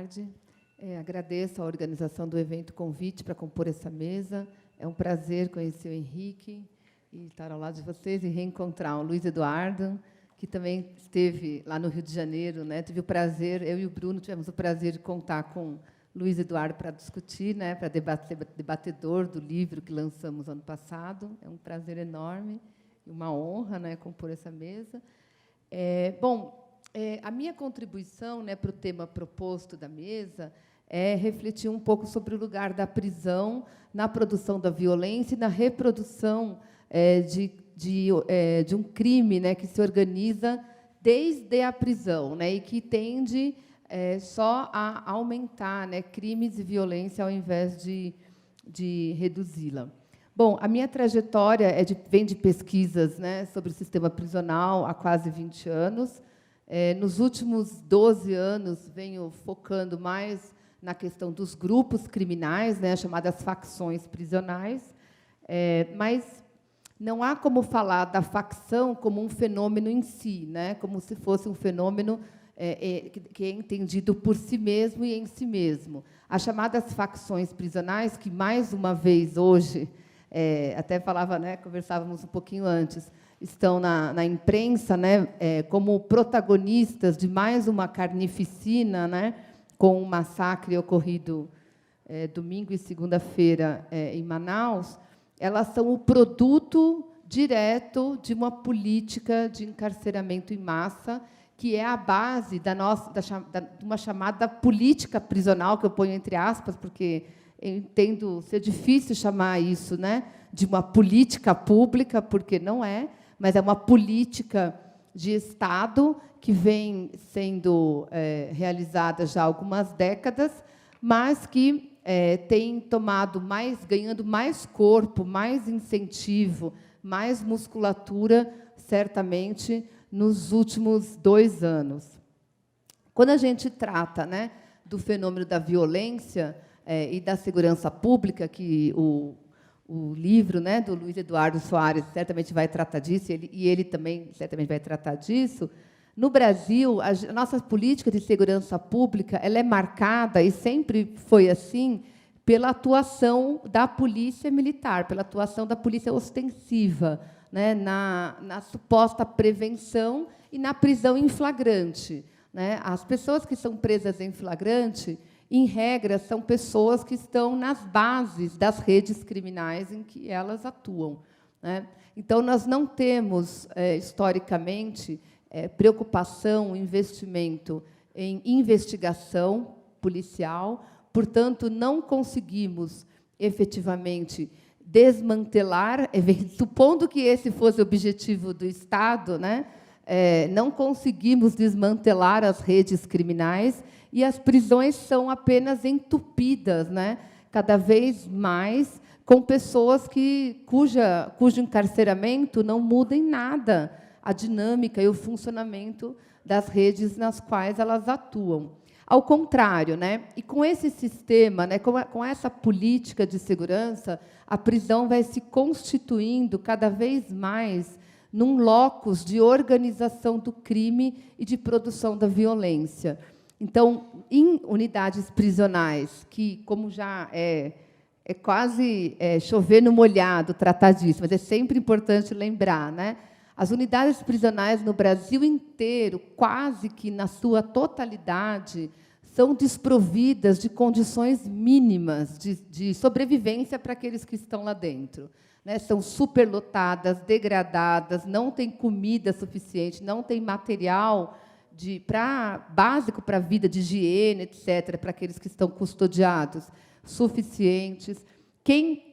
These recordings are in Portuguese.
tarde. Agradeço à organização do evento o convite para compor essa mesa. É um prazer conhecer o Henrique e estar ao lado de vocês e reencontrar o Luiz Eduardo, que também esteve lá no Rio de Janeiro, né? Tive o prazer, eu e o Bruno tivemos o prazer de contar com o Luiz Eduardo para discutir, né? Para debatedor do livro que lançamos ano passado. É um prazer enorme e uma honra, né, compor essa mesa. A minha contribuição, né, para o tema proposto da mesa é refletir um pouco sobre o lugar da prisão na produção da violência e na reprodução de um crime, né, que se organiza desde a prisão, né, e que tende só a aumentar, né, crimes e violência ao invés de reduzi-la. Bom, a minha trajetória vem de pesquisas, né, sobre o sistema prisional há quase 20 anos. Nos últimos 12 anos, venho focando mais na questão dos grupos criminais, né, chamadas facções prisionais, mas não há como falar da facção como um fenômeno em si, né, como se fosse um fenômeno que é entendido por si mesmo e em si mesmo. As chamadas facções prisionais, que, mais uma vez, hoje, até falava, né, conversávamos um pouquinho antes, estão na imprensa, né, como protagonistas de mais uma carnificina, né, com um massacre ocorrido domingo e segunda-feira em Manaus. Elas são o produto direto de uma política de encarceramento em massa, que é a base de uma chamada política prisional, que eu ponho entre aspas, porque eu entendo ser difícil chamar isso, né, de uma política pública, porque não é, mas é uma política de Estado que vem sendo realizada já há algumas décadas, mas que tem ganhando mais corpo, mais incentivo, mais musculatura, certamente, nos últimos 2 anos. Quando a gente trata, né, do fenômeno da violência e da segurança pública, que o livro, né, do Luiz Eduardo Soares certamente vai tratar disso, e ele também certamente vai tratar disso. No Brasil, a nossa política de segurança pública ela é marcada, e sempre foi assim, pela atuação da polícia militar, pela atuação da polícia ostensiva, né, na suposta prevenção e na prisão em flagrante, né? As pessoas que são presas em flagrante, em regra, são pessoas que estão nas bases das redes criminais em que elas atuam, né? Então, nós não temos, historicamente, preocupação, investimento em investigação policial, portanto, não conseguimos, efetivamente, desmantelar, supondo que esse fosse o objetivo do Estado, né, não conseguimos desmantelar as redes criminais, e as prisões são apenas entupidas, né, cada vez mais, com pessoas cujo encarceramento não muda em nada a dinâmica e o funcionamento das redes nas quais elas atuam. Ao contrário, né, e com esse sistema, né, com essa política de segurança, a prisão vai se constituindo cada vez mais num locus de organização do crime e de produção da violência. Então, em unidades prisionais, que, como já é quase chover no molhado tratar disso, mas é sempre importante lembrar, né? As unidades prisionais no Brasil inteiro, quase que na sua totalidade, são desprovidas de condições mínimas de sobrevivência para aqueles que estão lá dentro, né? São superlotadas, degradadas, não tem comida suficiente, não tem material básico para a vida, de higiene, etc., para aqueles que estão custodiados, suficientes. Quem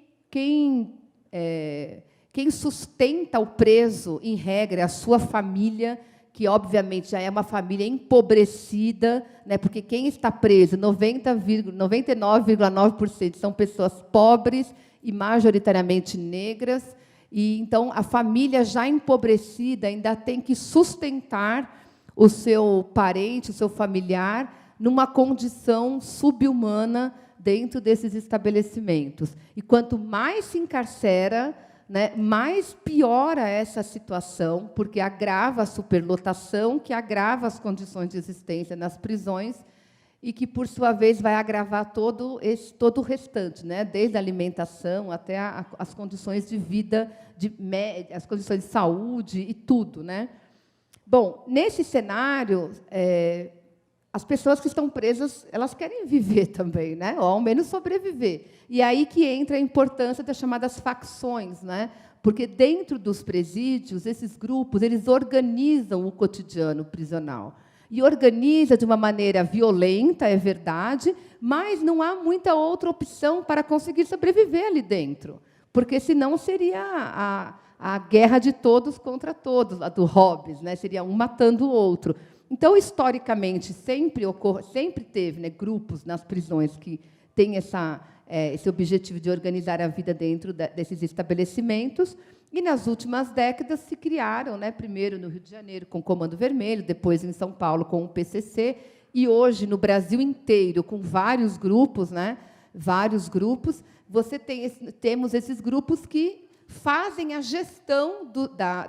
sustenta o preso, em regra, é a sua família, que, obviamente, já é uma família empobrecida, né, porque quem está preso, 99,9% são pessoas pobres e majoritariamente negras, e, então, a família já empobrecida ainda tem que sustentar o seu parente, o seu familiar, numa condição subhumana dentro desses estabelecimentos. E quanto mais se encarcera, né, mais piora essa situação, porque agrava a superlotação, que agrava as condições de existência nas prisões, e que, por sua vez, vai agravar todo o restante, né? Desde a alimentação até as condições de vida, as condições de saúde e tudo, né? Bom, nesse cenário, as pessoas que estão presas, elas querem viver também, né? Ou ao menos sobreviver. E aí que entra a importância das chamadas facções, né? Porque dentro dos presídios, esses grupos, eles organizam o cotidiano prisional. E organiza de uma maneira violenta, é verdade, mas não há muita outra opção para conseguir sobreviver ali dentro, porque senão seria a guerra de todos contra todos, a do Hobbes, né? Seria um matando o outro. Então, historicamente, sempre teve, né, grupos nas prisões que têm esse objetivo de organizar a vida dentro desses estabelecimentos. E, nas últimas décadas, se criaram, né, primeiro no Rio de Janeiro, com o Comando Vermelho, depois em São Paulo, com o PCC, e hoje, no Brasil inteiro, com vários grupos, né, temos esses grupos que fazem a gestão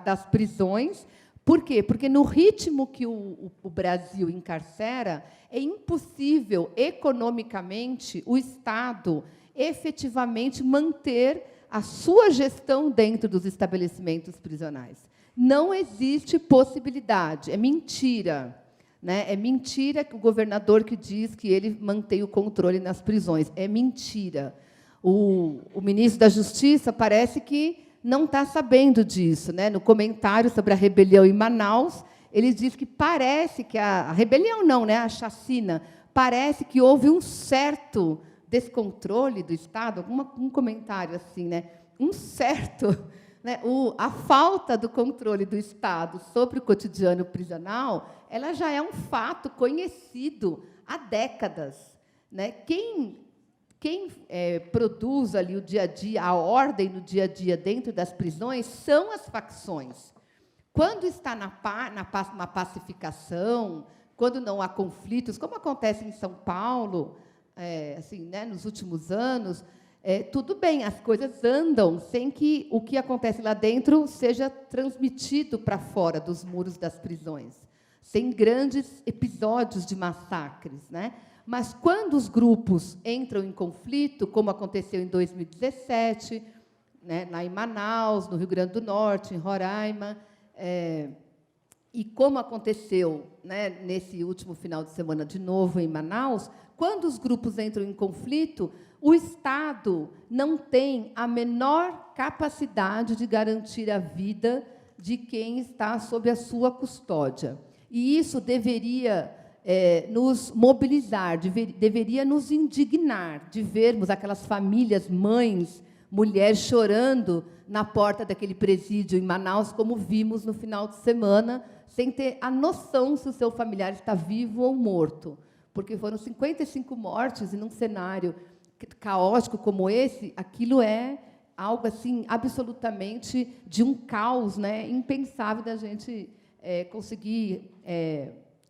das prisões. Por quê? Porque, no ritmo que o Brasil encarcera, é impossível, economicamente, o Estado efetivamente manter a sua gestão dentro dos estabelecimentos prisionais. Não existe possibilidade, é mentira. Né? É mentira que o governador que diz que ele mantém o controle nas prisões. É mentira. O ministro da Justiça parece que não está sabendo disso. Né? No comentário sobre a rebelião em Manaus, ele diz que parece que a rebelião não, né? A chacina, parece que houve um certo descontrole do Estado, um comentário assim, né? Né? A falta do controle do Estado sobre o cotidiano prisional, ela já é um fato conhecido há décadas. Né? Quem produz ali o dia a dia, a ordem no dia a dia dentro das prisões, são as facções. Quando está na pacificação, quando não há conflitos, como acontece em São Paulo, assim, né, nos últimos anos, tudo bem, as coisas andam sem que o que acontece lá dentro seja transmitido para fora dos muros das prisões, sem grandes episódios de massacres. Né? Mas, quando os grupos entram em conflito, como aconteceu em 2017, né, lá em Manaus, no Rio Grande do Norte, em Roraima, e como aconteceu, né, nesse último final de semana, de novo, em Manaus, quando os grupos entram em conflito, o Estado não tem a menor capacidade de garantir a vida de quem está sob a sua custódia. E isso deveria nos mobilizar, deveria nos indignar de vermos aquelas famílias, mães, mulheres chorando na porta daquele presídio em Manaus, como vimos no final de semana, sem ter a noção se o seu familiar está vivo ou morto. Porque foram 55 mortes, e num cenário caótico como esse, aquilo é algo assim absolutamente de um caos, né, impensável da gente conseguir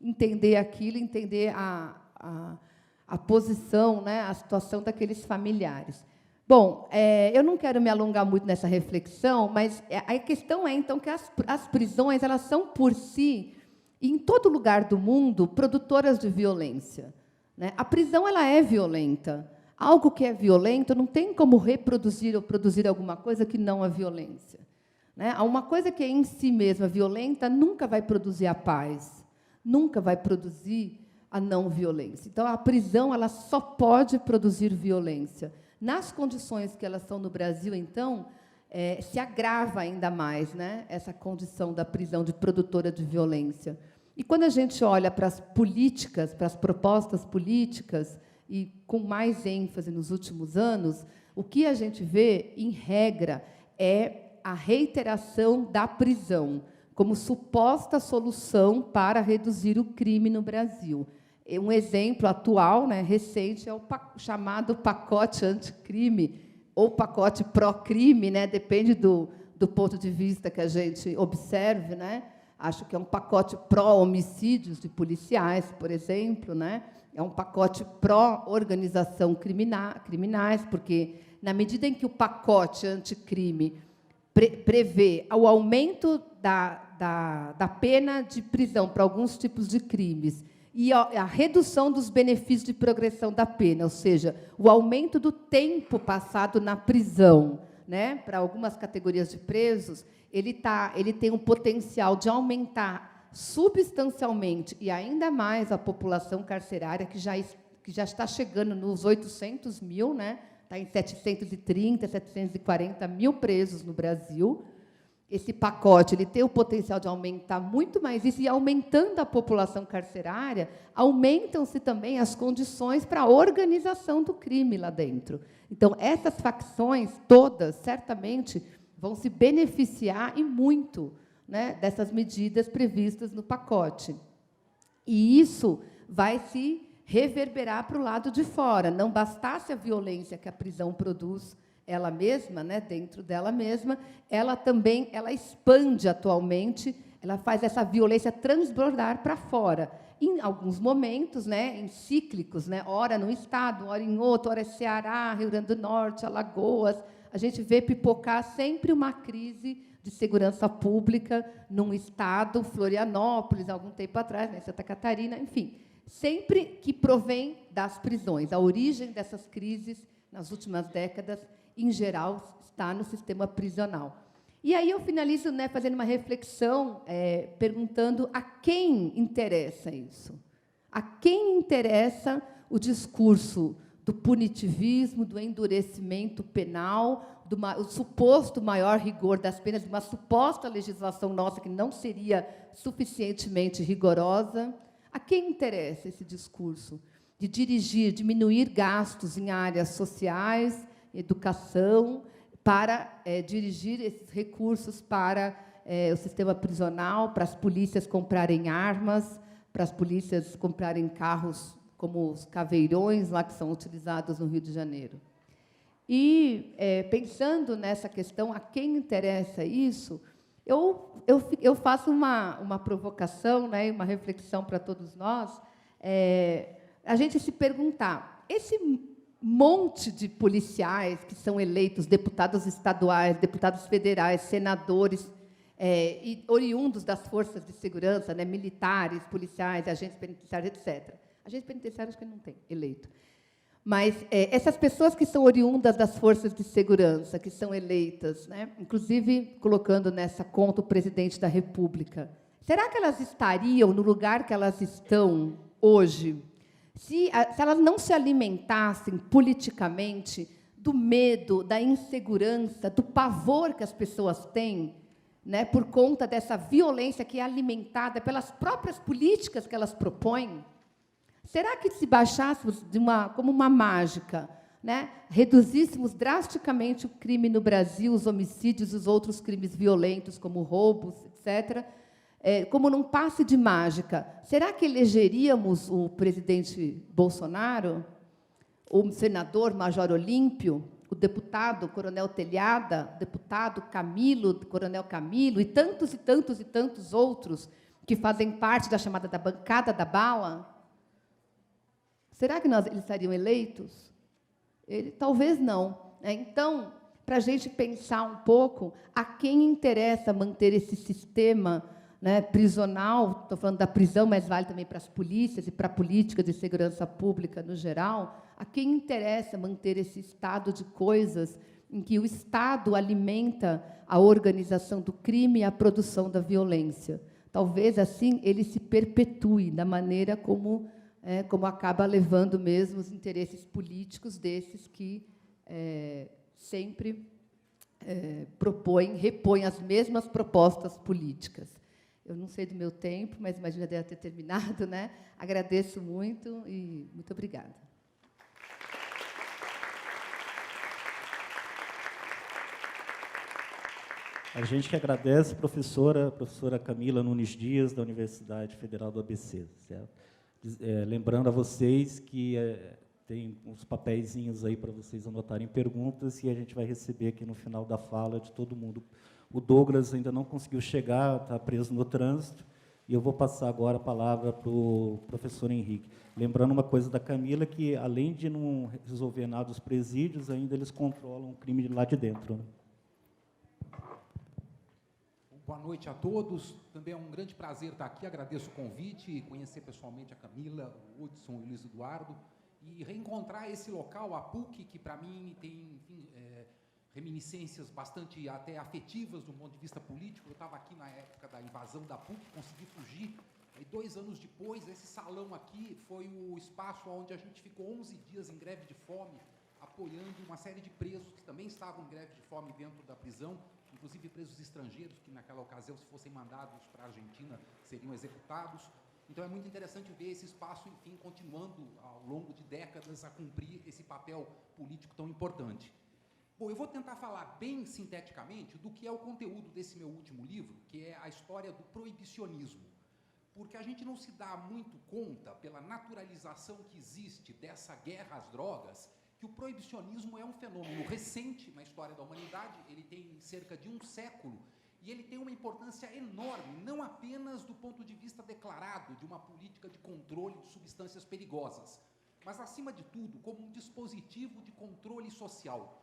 entender aquilo, entender a posição, né, a situação daqueles familiares. Bom, eu não quero me alongar muito nessa reflexão, mas a questão é, então, que as prisões, elas são, por si, em todo lugar do mundo, produtoras de violência. Né? A prisão, ela é violenta. Algo que é violento não tem como reproduzir ou produzir alguma coisa que não é violência. Né? Uma coisa que é em si mesma violenta nunca vai produzir a paz, nunca vai produzir a não violência. Então, a prisão, ela só pode produzir violência. Nas condições que elas são no Brasil, então, se agrava ainda mais, né, essa condição da prisão de produtora de violência. E, quando a gente olha para as políticas, para as propostas políticas, e com mais ênfase nos últimos anos, o que a gente vê, em regra, é a reiteração da prisão como suposta solução para reduzir o crime no Brasil. Um exemplo atual, né, recente, é o chamado pacote anticrime, ou pacote pró-crime, né, depende do ponto de vista que a gente observe. Né? Acho que é um pacote pró-homicídios de policiais, por exemplo. Né? É um pacote pró-organização criminais, porque, na medida em que o pacote anticrime prevê o aumento da pena de prisão para alguns tipos de crimes, e a redução dos benefícios de progressão da pena, ou seja, o aumento do tempo passado na prisão, né? Para algumas categorias de presos, ele tem um potencial de aumentar substancialmente e ainda mais a população carcerária, que já está chegando nos 800 mil, né? Está em 730, 740 mil presos no Brasil. Esse pacote ele tem o potencial de aumentar muito mais isso, e aumentando a população carcerária, aumentam-se também as condições para a organização do crime lá dentro. Então, essas facções todas, certamente, vão se beneficiar e muito, né, dessas medidas previstas no pacote. E isso vai se reverberar para o lado de fora. Não bastasse a violência que a prisão produz ela mesma, né, dentro dela mesma, ela expande atualmente, ela faz essa violência transbordar para fora. Em alguns momentos, né, em cíclicos, né, ora num estado, ora em outro, ora é Ceará, Rio Grande do Norte, Alagoas, a gente vê pipocar sempre uma crise de segurança pública num estado, Florianópolis, algum tempo atrás, né, Santa Catarina, enfim, sempre que provém das prisões. A origem dessas crises, nas últimas décadas, em geral, está no sistema prisional. E aí eu finalizo, né, fazendo uma reflexão, perguntando a quem interessa isso? A quem interessa o discurso do punitivismo, do endurecimento penal, o suposto maior rigor das penas, de uma suposta legislação nossa que não seria suficientemente rigorosa? A quem interessa esse discurso de diminuir gastos em áreas sociais, educação, para dirigir esses recursos para o sistema prisional, para as polícias comprarem armas, para as polícias comprarem carros como os caveirões, lá que são utilizados no Rio de Janeiro? E, pensando nessa questão, a quem interessa isso, eu faço uma provocação, né, uma reflexão para todos nós, a gente se perguntar, esse monte de policiais que são eleitos, deputados estaduais, deputados federais, senadores, e oriundos das forças de segurança, né, militares, policiais, agentes penitenciários, etc. Agentes penitenciários que não tem eleito. Mas essas pessoas que são oriundas das forças de segurança, que são eleitas, né, inclusive colocando nessa conta o presidente da República, será que elas estariam no lugar que elas estão hoje se elas não se alimentassem politicamente do medo, da insegurança, do pavor que as pessoas têm, né, por conta dessa violência que é alimentada pelas próprias políticas que elas propõem? Será que, se baixássemos como uma mágica, né, reduzíssemos drasticamente o crime no Brasil, os homicídios, os outros crimes violentos, como roubos, etc., como num passe de mágica, será que elegeríamos o presidente Bolsonaro, o senador Major Olímpio, o deputado Coronel Telhada, o deputado Camilo, Coronel Camilo, e tantos e tantos e tantos outros que fazem parte da chamada da bancada da bala? Será que eles estariam eleitos? Talvez não. Então, para a gente pensar um pouco, a quem interessa manter esse sistema, né, prisional, estou falando da prisão, mas vale também para as polícias e para a política de segurança pública no geral, a quem interessa manter esse estado de coisas em que o Estado alimenta a organização do crime e a produção da violência? Talvez, assim, ele se perpetue da maneira como acaba levando mesmo os interesses políticos desses que sempre repõem as mesmas propostas políticas. Eu não sei do meu tempo, mas imagino que deve ter terminado, né? Agradeço muito e muito obrigada. A gente que agradece, professora Camila Nunes Dias, da Universidade Federal do ABC. Certo? Lembrando a vocês que tem uns papeizinhos aí para vocês anotarem perguntas, e a gente vai receber aqui no final da fala de todo mundo. O Douglas ainda não conseguiu chegar, está preso no trânsito, e eu vou passar agora a palavra para o professor Henrique. Lembrando uma coisa da Camila, que, além de não resolver nada dos presídios, ainda eles controlam o crime lá de dentro, né? Boa noite a todos. Também é um grande prazer estar aqui. Agradeço o convite e conhecer pessoalmente a Camila, o Hudson e o Luiz Eduardo e reencontrar esse local, a PUC, que para mim tem, enfim, reminiscências bastante até afetivas do ponto de vista político. Eu estava aqui na época da invasão da PUC, consegui fugir. E 2 anos depois, esse salão aqui foi o espaço onde a gente ficou 11 dias em greve de fome, apoiando uma série de presos que também estavam em greve de fome dentro da prisão, inclusive presos estrangeiros, que naquela ocasião, se fossem mandados para a Argentina, seriam executados. Então, é muito interessante ver esse espaço, enfim, continuando ao longo de décadas a cumprir esse papel político tão importante. Bom, eu vou tentar falar bem sinteticamente do que é o conteúdo desse meu último livro, que é a história do proibicionismo, porque a gente não se dá muito conta, pela naturalização que existe dessa guerra às drogas, que o proibicionismo é um fenômeno recente na história da humanidade. Ele tem cerca de 1 século, e ele tem uma importância enorme, não apenas do ponto de vista declarado de uma política de controle de substâncias perigosas, mas, acima de tudo, como um dispositivo de controle social.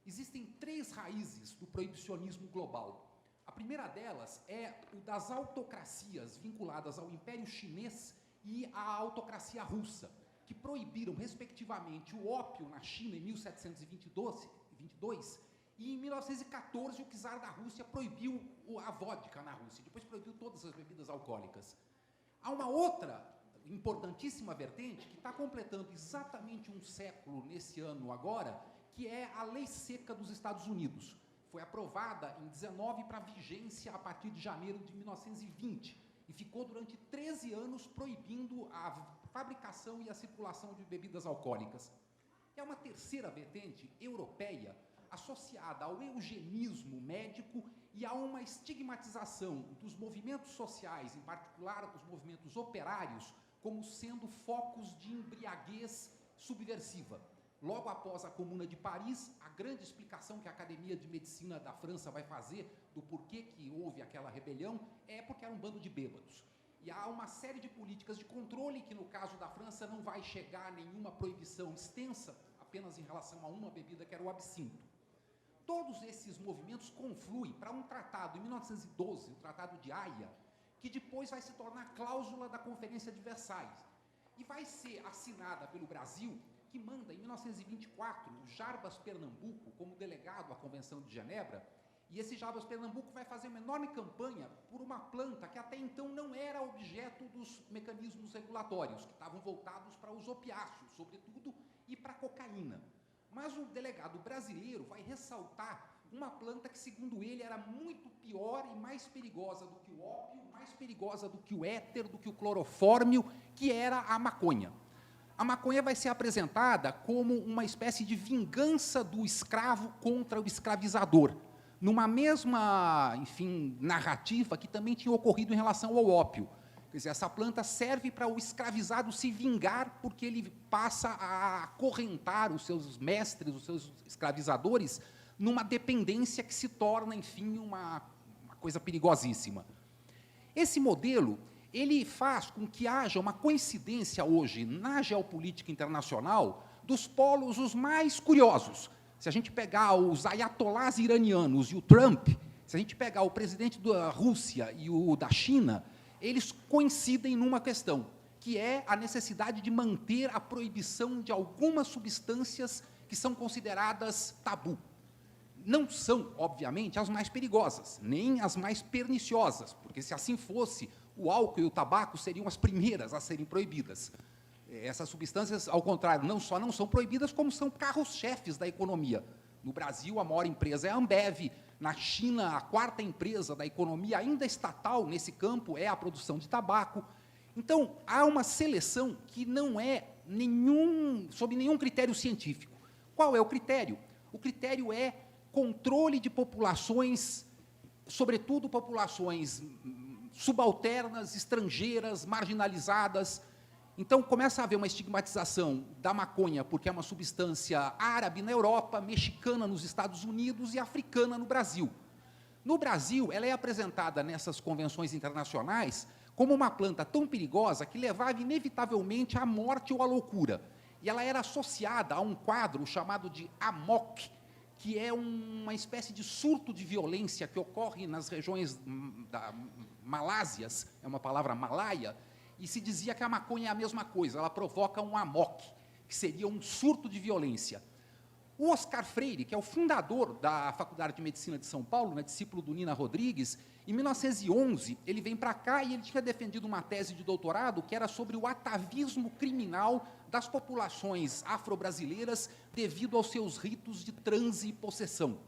Existem 3 raízes do proibicionismo global. A primeira delas é o das autocracias vinculadas ao Império Chinês e à autocracia russa, que proibiram, respectivamente, o ópio na China em 1722, e em 1914 o czar da Rússia proibiu a vodka na Rússia, depois proibiu todas as bebidas alcoólicas. Há uma outra importantíssima vertente que está completando exatamente 1 século nesse ano agora, que é a Lei Seca dos Estados Unidos. Foi aprovada em 19 para vigência a partir de janeiro de 1920 e ficou durante 13 anos proibindo a fabricação e a circulação de bebidas alcoólicas. É uma terceira vertente europeia associada ao eugenismo médico e a uma estigmatização dos movimentos sociais, em particular dos movimentos operários, como sendo focos de embriaguez subversiva. Logo após a Comuna de Paris, a grande explicação que a Academia de Medicina da França vai fazer do porquê que houve aquela rebelião é porque era um bando de bêbados. E há uma série de políticas de controle que, no caso da França, não vai chegar a nenhuma proibição extensa, apenas em relação a uma bebida, que era o absinto. Todos esses movimentos confluem para um tratado, em 1912, o Tratado de Haia, que depois vai se tornar cláusula da Conferência de Versalhes. E vai ser assinada pelo Brasil, que manda, em 1924, o Jarbas Pernambuco como delegado à Convenção de Genebra, e esse Jarbas Pernambuco vai fazer uma enorme campanha por uma planta que até então não era objeto dos mecanismos regulatórios, que estavam voltados para os opiáceos, sobretudo, e para a cocaína. Mas o delegado brasileiro vai ressaltar uma planta que, segundo ele, era muito pior e mais perigosa do que o ópio, mais perigosa do que o éter, do que o clorofórmio, que era a maconha. A maconha vai ser apresentada como uma espécie de vingança do escravo contra o escravizador, numa mesma, enfim, narrativa que também tinha ocorrido em relação ao ópio. Quer dizer, essa planta serve para o escravizado se vingar, porque ele passa a acorrentar os seus mestres, os seus escravizadores, numa dependência que se torna, enfim, uma coisa perigosíssima. Esse modelo, ele faz com que haja uma coincidência hoje na geopolítica internacional dos polos os mais curiosos. Se a gente pegar os ayatolás iranianos e o Trump, se a gente pegar o presidente da Rússia e o da China, eles coincidem numa questão, que é a necessidade de manter a proibição de algumas substâncias que são consideradas tabu. Não são, obviamente, as mais perigosas, nem as mais perniciosas, porque, se assim fosse, o álcool e o tabaco seriam as primeiras a serem proibidas. Essas substâncias, ao contrário, não só não são proibidas, como são carros-chefes da economia. No Brasil, a maior empresa é a Ambev. Na China, a 4ª empresa da economia, ainda estatal nesse campo, é a produção de tabaco. Então, há uma seleção que não é sob nenhum critério científico. Qual é o critério? O critério é controle de populações, sobretudo populações subalternas, estrangeiras, marginalizadas. Então, começa a haver uma estigmatização da maconha, porque é uma substância árabe na Europa, mexicana nos Estados Unidos e africana no Brasil. No Brasil, ela é apresentada nessas convenções internacionais como uma planta tão perigosa que levava inevitavelmente à morte ou à loucura. E ela era associada a um quadro chamado de AMOC, que é uma espécie de surto de violência que ocorre nas regiões da Malásias, é uma palavra malaia, e se dizia que a maconha é a mesma coisa, ela provoca um amok, que seria um surto de violência. O Oscar Freire, que é o fundador da Faculdade de Medicina de São Paulo, né, discípulo do Nina Rodrigues, em 1911, ele vem para cá e ele tinha defendido uma tese de doutorado que era sobre o atavismo criminal das populações afro-brasileiras devido aos seus ritos de transe e possessão.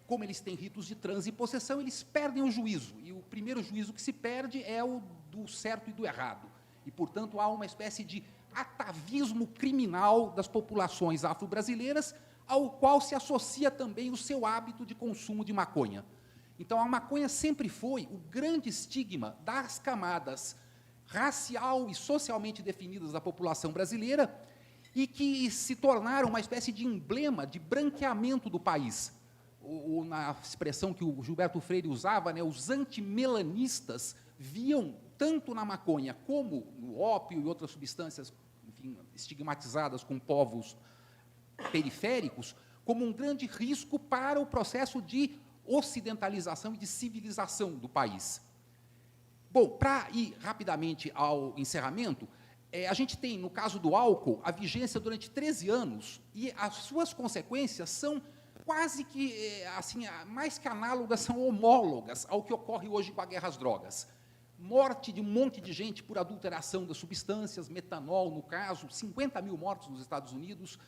Como eles têm ritos de transe e possessão, eles perdem o juízo, e o primeiro juízo que se perde é o do certo e do errado. E, portanto, há uma espécie de atavismo criminal das populações afro-brasileiras, ao qual se associa também o seu hábito de consumo de maconha. Então, a maconha sempre foi o grande estigma das camadas racial e socialmente definidas da população brasileira e que se tornaram uma espécie de emblema de branqueamento do país. Na expressão que o Gilberto Freire usava, né, os antimelanistas viam, tanto na maconha como no ópio e outras substâncias, enfim, estigmatizadas com povos periféricos, como um grande risco para o processo de ocidentalização e de civilização do país. Bom, para ir rapidamente ao encerramento, a gente tem, no caso do álcool, a vigência durante 13 anos, e as suas consequências são quase que, assim, mais que análogas, são homólogas ao que ocorre hoje com a guerra às drogas. Morte de um monte de gente por adulteração das substâncias, metanol, no caso, 50 mil mortos nos Estados Unidos,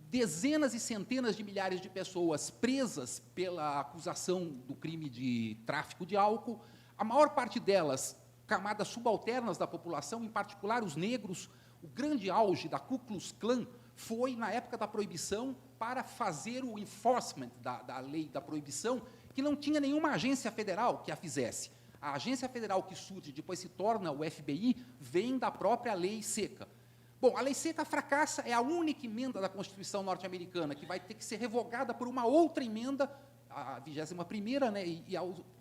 dezenas e centenas de milhares de pessoas presas pela acusação do crime de tráfico de álcool, a maior parte delas camadas subalternas da população, em particular os negros. O grande auge da Ku Klux Klan foi na época da proibição, para fazer o enforcement da lei da proibição, que não tinha nenhuma agência federal que a fizesse. A agência federal que surge, depois se torna o FBI, vem da própria lei seca. Bom, a lei seca fracassa, é a única emenda da Constituição norte-americana que vai ter que ser revogada por uma outra emenda, a 21ª, né, em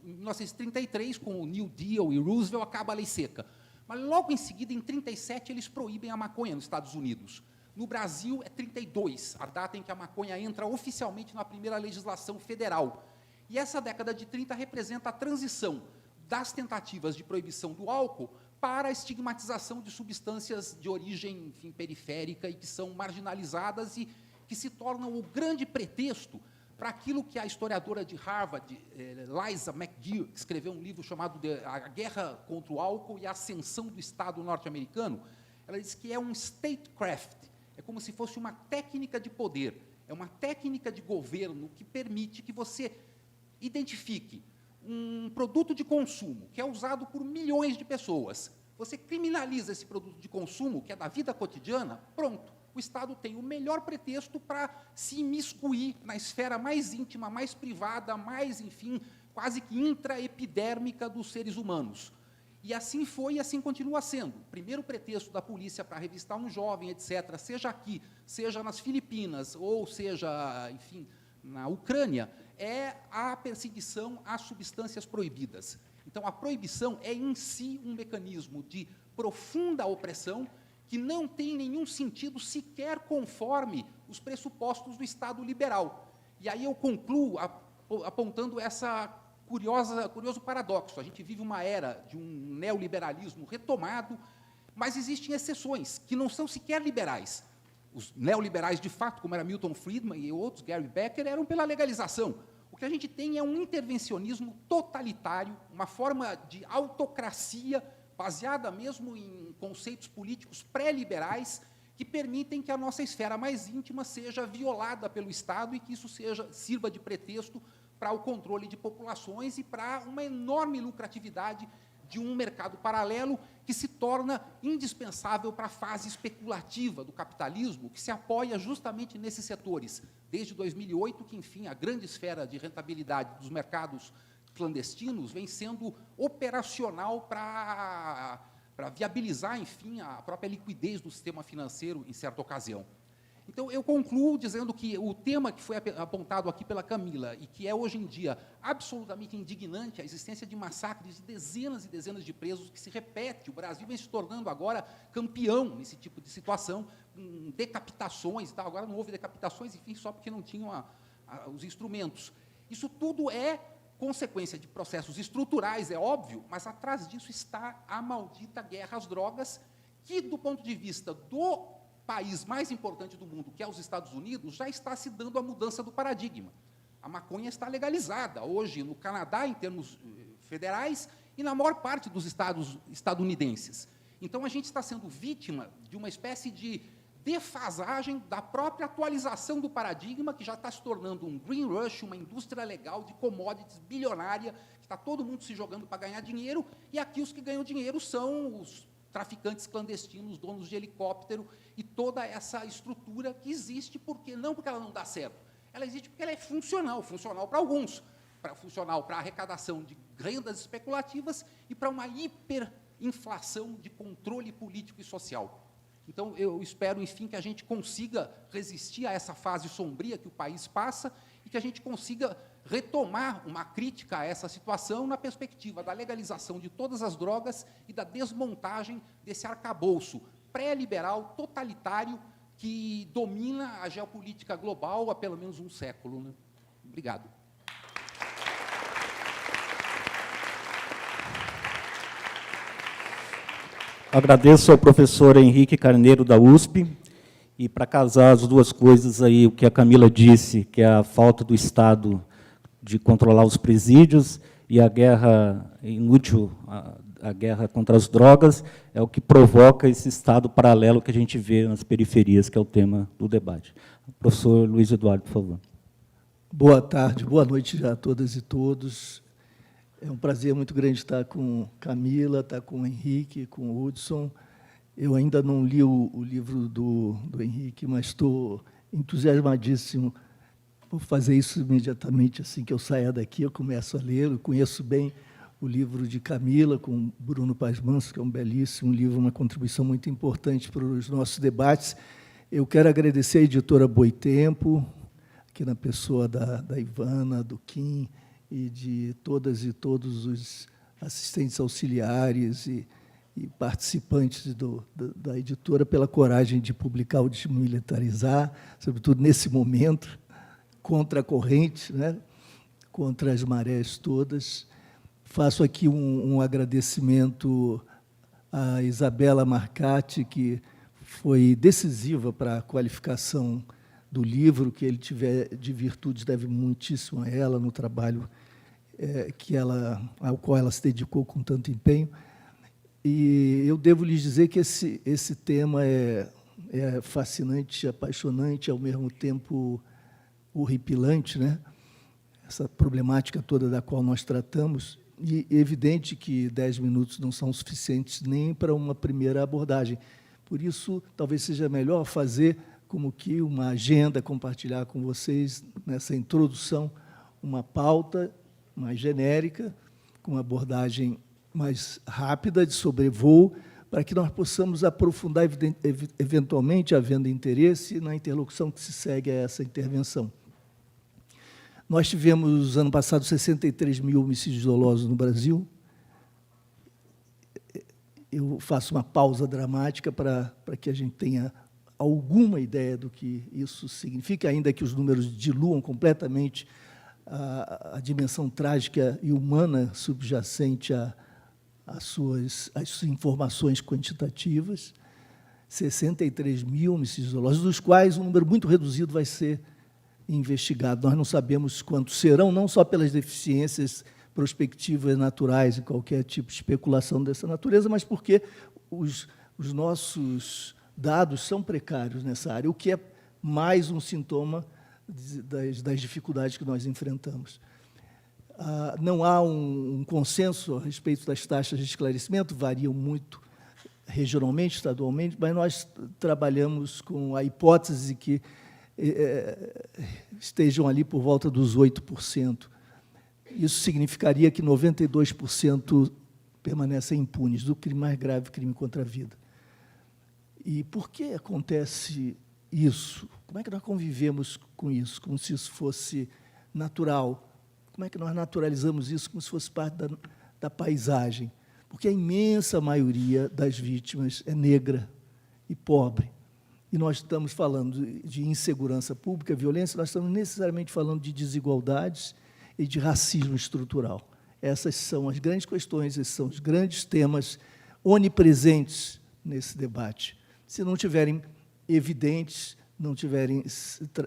1933, com o New Deal e Roosevelt, acaba a lei seca. Mas logo em seguida, em 1937, eles proíbem a maconha nos Estados Unidos. No Brasil, é 1932, a data em que a maconha entra oficialmente na primeira legislação federal. E essa década de 30 representa a transição das tentativas de proibição do álcool para a estigmatização de substâncias de origem, enfim, periférica e que são marginalizadas e que se tornam o grande pretexto para aquilo que a historiadora de Harvard, Liza McGill, escreveu um livro chamado A Guerra contra o Álcool e a Ascensão do Estado norte-americano. Ela diz que é um statecraft, é como se fosse uma técnica de poder, é uma técnica de governo que permite que você identifique um produto de consumo que é usado por milhões de pessoas. Você criminaliza esse produto de consumo, que é da vida cotidiana, pronto. O Estado tem o melhor pretexto para se imiscuir na esfera mais íntima, mais privada, mais, enfim, quase que intraepidérmica dos seres humanos. E assim foi e assim continua sendo. O primeiro pretexto da polícia para revistar um jovem, etc., seja aqui, seja nas Filipinas, ou seja, enfim, na Ucrânia, é a perseguição às substâncias proibidas. Então, a proibição é em si um mecanismo de profunda opressão que não tem nenhum sentido sequer conforme os pressupostos do Estado liberal. E aí eu concluo apontando essa curioso paradoxo. A gente vive uma era de um neoliberalismo retomado, mas existem exceções, que não são sequer liberais. Os neoliberais, de fato, como era Milton Friedman e outros, Gary Becker, eram pela legalização. O que a gente tem é um intervencionismo totalitário, uma forma de autocracia baseada mesmo em conceitos políticos pré-liberais que permitem que a nossa esfera mais íntima seja violada pelo Estado e que isso sirva de pretexto para o controle de populações e para uma enorme lucratividade de um mercado paralelo que se torna indispensável para a fase especulativa do capitalismo, que se apoia justamente nesses setores. Desde 2008, que, enfim, a grande esfera de rentabilidade dos mercados clandestinos vem sendo operacional para viabilizar, enfim, a própria liquidez do sistema financeiro em certa ocasião. Então, eu concluo dizendo que o tema que foi apontado aqui pela Camila e que é, hoje em dia, absolutamente indignante, a existência de massacres de dezenas e dezenas de presos que se repete. O Brasil vem se tornando agora campeão nesse tipo de situação, com decapitações e tal. Agora não houve decapitações, enfim, só porque não tinham os instrumentos. Isso tudo é consequência de processos estruturais, é óbvio, mas atrás disso está a maldita guerra às drogas, que, do ponto de vista do país mais importante do mundo, que é os Estados Unidos, já está se dando a mudança do paradigma. A maconha está legalizada hoje no Canadá, em termos federais, e na maior parte dos estados estadunidenses. Então, a gente está sendo vítima de uma espécie de defasagem da própria atualização do paradigma, que já está se tornando um green rush, uma indústria legal de commodities bilionária, que está todo mundo se jogando para ganhar dinheiro, e aqui os que ganham dinheiro são os traficantes clandestinos, donos de helicóptero, e toda essa estrutura que existe, não porque ela não dá certo, ela existe porque ela é funcional para alguns, funcional para a arrecadação de rendas especulativas e para uma hiperinflação de controle político e social. Então, eu espero, enfim, que a gente consiga resistir a essa fase sombria que o país passa e que a gente consiga retomar uma crítica a essa situação na perspectiva da legalização de todas as drogas e da desmontagem desse arcabouço pré-liberal, totalitário, que domina a geopolítica global há pelo menos um século, né? Obrigado. Agradeço ao professor Henrique Carneiro, da USP, e para casar as duas coisas aí, o que a Camila disse, que é a falta do Estado de controlar os presídios e a guerra inútil, a guerra contra as drogas, é o que provoca esse Estado paralelo que a gente vê nas periferias, que é o tema do debate. Professor Luiz Eduardo, por favor. Boa tarde, boa noite a todas e todos. É um prazer muito grande estar com Camila, estar com o Henrique, com o Hudson. Eu ainda não li o livro do Henrique, mas estou entusiasmadíssimo por fazer isso imediatamente. Assim que eu saia daqui, eu começo a ler. Eu conheço bem o livro de Camila, com Bruno Paz Manso, que é um belíssimo livro, uma contribuição muito importante para os nossos debates. Eu quero agradecer a editora Boitempo, aqui na pessoa da Ivana, do Kim, e de todas e todos os assistentes auxiliares e participantes da editora, pela coragem de publicar o Desmilitarizar, sobretudo nesse momento, contra a corrente, né? Contra as marés todas. Faço aqui um agradecimento à Isabela Marcati, que foi decisiva para a qualificação do livro, que ele tiver de virtudes deve muitíssimo a ela, no trabalho ao qual ela se dedicou com tanto empenho. E eu devo lhes dizer que esse tema é fascinante, apaixonante, ao mesmo tempo horripilante, né? Essa problemática toda da qual nós tratamos, e é evidente que 10 minutos não são suficientes nem para uma primeira abordagem. Por isso, talvez seja melhor fazer como que uma agenda, compartilhar com vocês, nessa introdução, uma pauta mais genérica, com uma abordagem mais rápida, de sobrevoo, para que nós possamos aprofundar, eventualmente, havendo interesse, na interlocução que se segue a essa intervenção. Nós tivemos, ano passado, 63 mil homicídios dolosos no Brasil. Eu faço uma pausa dramática para que a gente tenha alguma ideia do que isso significa, ainda que os números diluam completamente a dimensão trágica e humana subjacente às suas informações quantitativas. 63 mil homicídios dolosos, dos quais um número muito reduzido vai ser investigado. Nós não sabemos quantos serão, não só pelas deficiências prospectivas naturais e qualquer tipo de especulação dessa natureza, mas porque os nossos dados são precários nessa área, o que é mais um sintoma das dificuldades que nós enfrentamos. Não há um consenso a respeito das taxas de esclarecimento, variam muito regionalmente, estadualmente, mas nós trabalhamos com a hipótese que estejam ali por volta dos 8%. Isso significaria que 92% permanecem impunes do crime mais grave, crime contra a vida. E por que acontece isso? Como é que nós convivemos com isso, como se isso fosse natural? Como é que nós naturalizamos isso como se fosse parte da paisagem? Porque a imensa maioria das vítimas é negra e pobre. e nós estamos falando de insegurança pública, violência, nós estamos necessariamente falando de desigualdades e de racismo estrutural. Essas são as grandes questões, esses são os grandes temas onipresentes nesse debate. Se não tiverem evidentes, não tiverem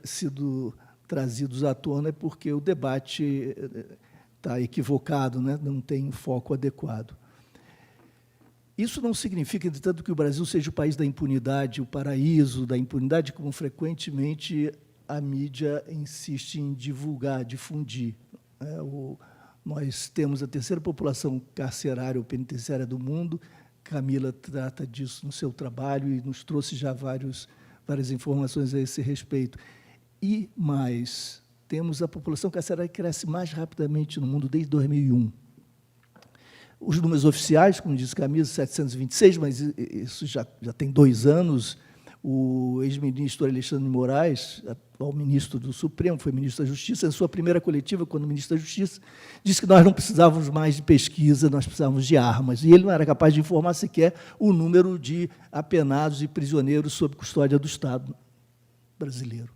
sido trazidos à tona, é porque o debate está equivocado, né? Não tem foco adequado. Isso não significa, entretanto, que o Brasil seja o país da impunidade, o paraíso da impunidade, como frequentemente a mídia insiste em divulgar, difundir. Nós temos a terceira população carcerária ou penitenciária do mundo. Camila trata disso no seu trabalho e nos trouxe já várias informações a esse respeito. E mais, temos a população carcerária que cresce mais rapidamente no mundo desde 2001. Os números oficiais, como diz Camila, 726, mas isso já tem 2 anos. O ex-ministro Alexandre de Moraes, atual ministro do Supremo, foi ministro da Justiça, em sua primeira coletiva, quando ministro da Justiça, disse que nós não precisávamos mais de pesquisa, nós precisávamos de armas. E ele não era capaz de informar sequer o número de apenados e prisioneiros sob custódia do Estado brasileiro.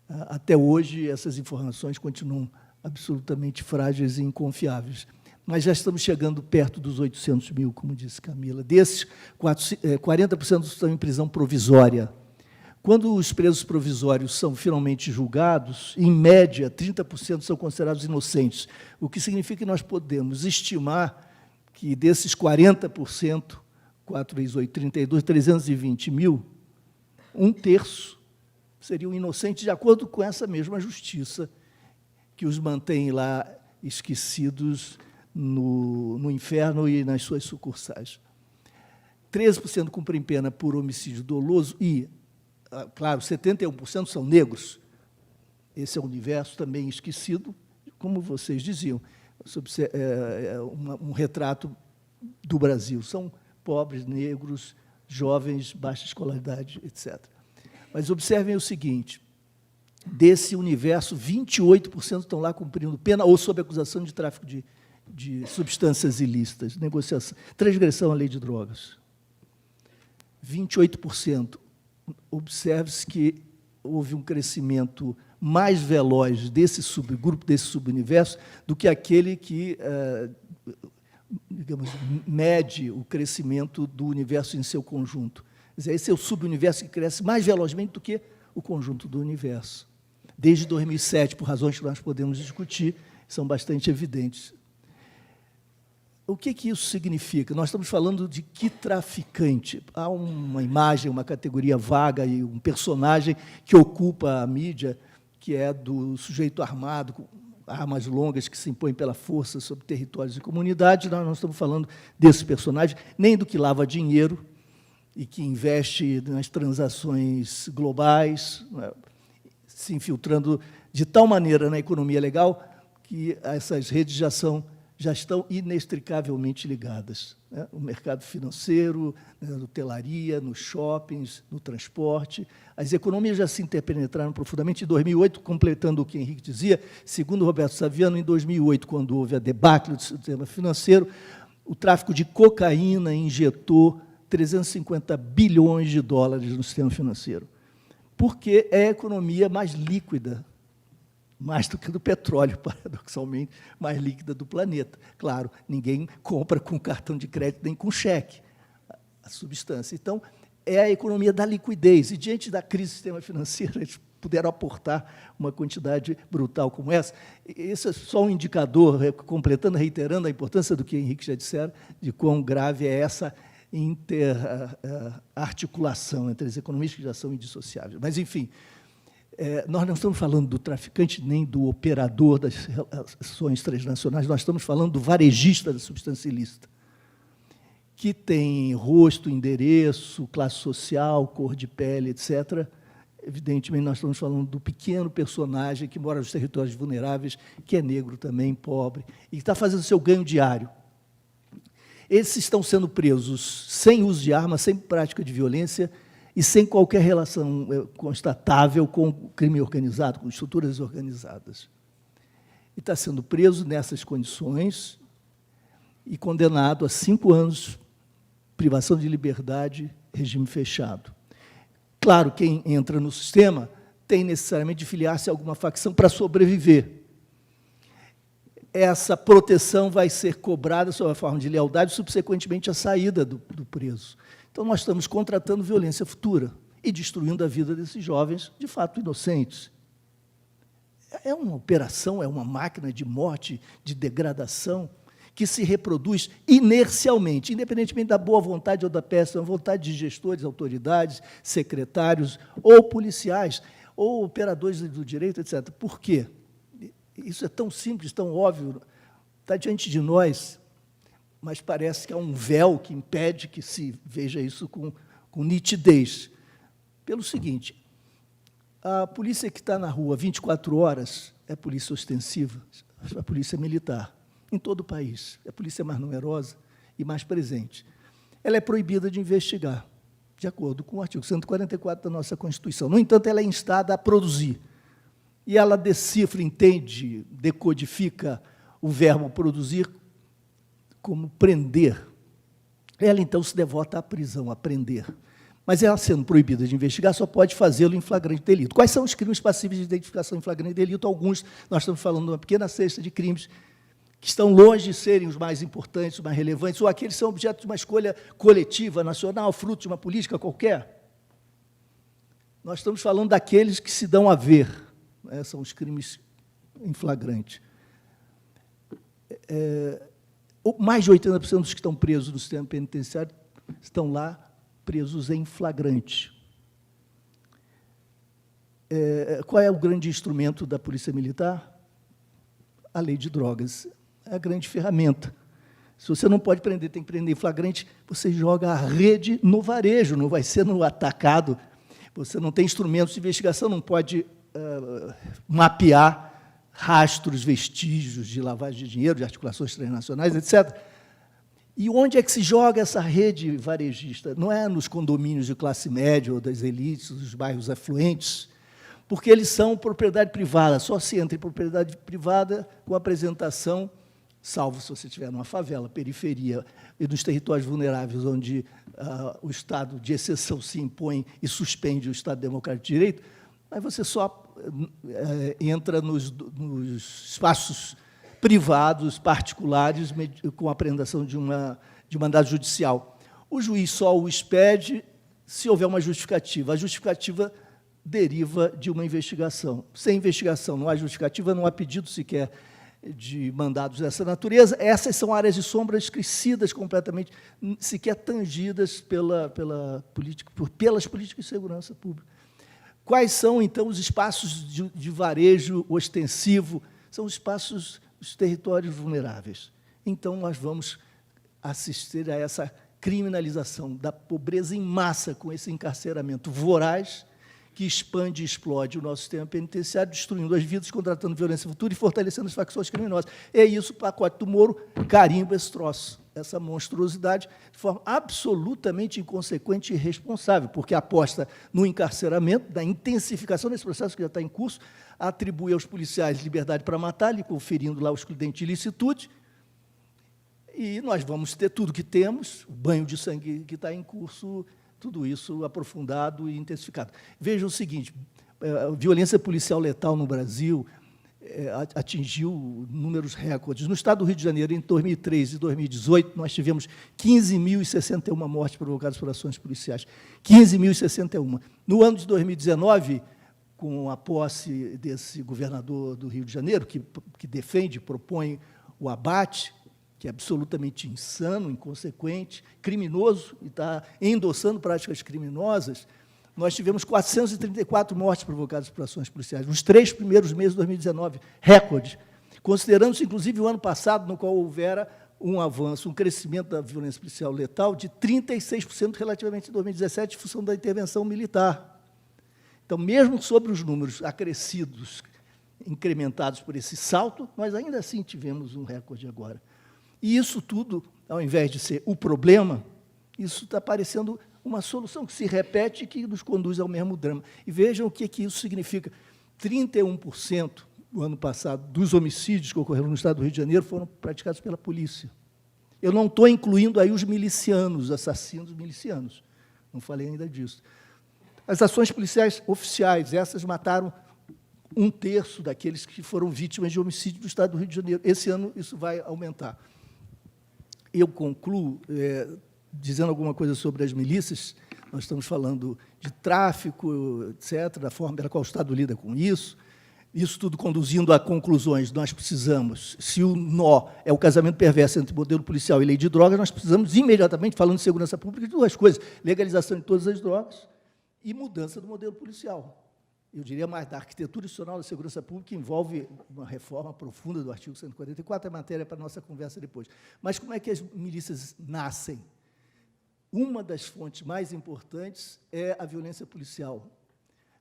Até hoje, essas informações continuam absolutamente frágeis e inconfiáveis. Mas já estamos chegando perto dos 800 mil, como disse Camila. Desses, 40% estão em prisão provisória. Quando os presos provisórios são finalmente julgados, em média, 30% são considerados inocentes, o que significa que nós podemos estimar que desses 40%, 4 vezes 8, 32, 320 mil, 1/3 seriam inocentes, de acordo com essa mesma justiça que os mantém lá esquecidos no inferno e nas suas sucursais. 13% cumprem pena por homicídio doloso e, claro, 71% são negros. Esse é um universo também esquecido, como vocês diziam, um retrato do Brasil. São pobres, negros, jovens, baixa escolaridade, etc. Mas observem o seguinte, desse universo, 28% estão lá cumprindo pena ou sob acusação de tráfico de substâncias ilícitas, negociação, transgressão à lei de drogas. 28%. Observe-se que houve um crescimento mais veloz desse subgrupo, desse subuniverso, do que aquele que, digamos, mede o crescimento do universo em seu conjunto. Quer dizer, esse é o subuniverso que cresce mais velozmente do que o conjunto do universo. Desde 2007, por razões que nós podemos discutir, são bastante evidentes. O que isso significa? Nós estamos falando de que traficante? Há uma imagem, uma categoria vaga e um personagem que ocupa a mídia, que é do sujeito armado, com armas longas que se impõem pela força sobre territórios e comunidades. Nós não estamos falando desse personagem, nem do que lava dinheiro e que investe nas transações globais, né, se infiltrando de tal maneira na economia legal que essas redes já estão inextricavelmente ligadas, né? O mercado financeiro, na hotelaria, nos shoppings, no transporte. As economias já se interpenetraram profundamente. Em 2008, completando o que Henrique dizia, segundo Roberto Saviano, em 2008, quando houve a debacle do sistema financeiro, o tráfico de cocaína injetou 350 bilhões de dólares no sistema financeiro, porque é a economia mais líquida, mais do que do petróleo, paradoxalmente, mais líquida do planeta. Claro, ninguém compra com cartão de crédito nem com cheque a substância. Então, é a economia da liquidez. E, diante da crise do sistema financeiro, eles puderam aportar uma quantidade brutal como essa. Esse é só um indicador, completando, reiterando a importância do que o Henrique já dissera, de quão grave é essa interarticulação entre as economias que já são indissociáveis. Mas, enfim, nós não estamos falando do traficante nem do operador das relações transnacionais, nós estamos falando do varejista da substância ilícita, que tem rosto, endereço, classe social, cor de pele, etc. Evidentemente, nós estamos falando do pequeno personagem que mora nos territórios vulneráveis, que é negro também, pobre, e que está fazendo seu ganho diário. Esses estão sendo presos sem uso de arma, sem prática de violência, e sem qualquer relação constatável com o crime organizado, com estruturas organizadas. E está sendo preso nessas condições e condenado a 5 anos de privação de liberdade, regime fechado. Claro, quem entra no sistema tem necessariamente de filiar-se a alguma facção para sobreviver. Essa proteção vai ser cobrada sob a forma de lealdade, subsequentemente à saída do preso. Então, nós estamos contratando violência futura e destruindo a vida desses jovens, de fato, inocentes. É uma operação, é uma máquina de morte, de degradação, que se reproduz inercialmente, independentemente da boa vontade ou da péssima vontade de gestores, autoridades, secretários, ou policiais, ou operadores do direito, etc. Por quê? Isso é tão simples, tão óbvio, está diante de nós, mas parece que há um véu que impede que se veja isso com nitidez. Pelo seguinte, a polícia que está na rua 24 horas é polícia ostensiva, a polícia militar, em todo o país. É a polícia mais numerosa e mais presente. Ela é proibida de investigar, de acordo com o artigo 144 da nossa Constituição. No entanto, ela é instada a produzir. E ela decifra, entende, decodifica o verbo produzir como prender. Ela, então, se devota à prisão, a prender. Mas ela, sendo proibida de investigar, só pode fazê-lo em flagrante delito. Quais são os crimes passíveis de identificação em flagrante delito? Alguns, nós estamos falando de uma pequena cesta de crimes que estão longe de serem os mais importantes, os mais relevantes, ou aqueles que são objeto de uma escolha coletiva, nacional, fruto de uma política qualquer. Nós estamos falando daqueles que se dão a ver, né? São os crimes em flagrante. Mais de 80% dos que estão presos no sistema penitenciário estão lá presos em flagrante. Qual é o grande instrumento da Polícia Militar? A lei de drogas. É a grande ferramenta. Se você não pode prender, tem que prender em flagrante, você joga a rede no varejo, não vai ser no atacado. Você não tem instrumentos de investigação, não pode mapear rastros, vestígios de lavagem de dinheiro, de articulações transnacionais, etc. E onde é que se joga essa rede varejista? Não é nos condomínios de classe média ou das elites, dos bairros afluentes, porque eles são propriedade privada, só se entra em propriedade privada com apresentação, salvo se você estiver numa favela, periferia, e nos territórios vulneráveis, onde o estado de exceção se impõe e suspende o Estado Democrático de Direito, mas você só entra nos espaços privados, particulares, com a apreensão de mandado judicial. O juiz só o expede se houver uma justificativa. A justificativa deriva de uma investigação. Sem investigação não há justificativa, não há pedido sequer de mandados dessa natureza. Essas são áreas de sombra esquecidas completamente, sequer tangidas pelas políticas de segurança pública. Quais são, então, os espaços de varejo ostensivo? São os espaços, os territórios vulneráveis. Então, nós vamos assistir a essa criminalização da pobreza em massa, com esse encarceramento voraz, que expande e explode o nosso sistema penitenciário, destruindo as vidas, contratando violência futura e fortalecendo as facções criminosas. É isso, o pacote do Moro carimba esse troço, essa monstruosidade, de forma absolutamente inconsequente e irresponsável, porque aposta no encarceramento, da intensificação desse processo que já está em curso, atribui aos policiais liberdade para matar, lhe conferindo lá o excludente de ilicitude, e nós vamos ter tudo que temos, o banho de sangue que está em curso, tudo isso aprofundado e intensificado. Veja o seguinte, a violência policial letal no Brasil atingiu números recordes. No estado do Rio de Janeiro, em 2003 e 2018, nós tivemos 15.061 mortes provocadas por ações policiais. 15.061. No ano de 2019, com a posse desse governador do Rio de Janeiro, que defende, propõe o abate, que é absolutamente insano, inconsequente, criminoso, e está endossando práticas criminosas, nós tivemos 434 mortes provocadas por ações policiais, nos 3 primeiros meses de 2019, recorde, considerando-se, inclusive, o ano passado, no qual houvera um avanço, um crescimento da violência policial letal de 36% relativamente a 2017, em função da intervenção militar. Então, mesmo sobre os números acrescidos, incrementados por esse salto, nós ainda assim tivemos um recorde agora. E isso tudo, ao invés de ser o problema, isso está parecendo uma solução que se repete e que nos conduz ao mesmo drama. E vejam o que isso significa. 31% no ano passado dos homicídios que ocorreram no estado do Rio de Janeiro foram praticados pela polícia. Eu não estou incluindo aí os milicianos, assassinos milicianos. Não falei ainda disso. As ações policiais oficiais, essas mataram 1/3 daqueles que foram vítimas de homicídio do Estado do Rio de Janeiro. Esse ano, isso vai aumentar. Eu concluo dizendo alguma coisa sobre as milícias. Nós estamos falando de tráfico, etc., da forma pela qual o Estado lida com isso. Isso tudo conduzindo a conclusões. Nós precisamos, se o nó é o casamento perverso entre modelo policial e lei de drogas, nós precisamos imediatamente, falando de segurança pública, de duas coisas: legalização de todas as drogas e mudança do modelo policial. Eu diria mais, da arquitetura institucional da segurança pública, que envolve uma reforma profunda do artigo 144, é matéria para a nossa conversa depois. Mas como é que as milícias nascem? Uma das fontes mais importantes é a violência policial.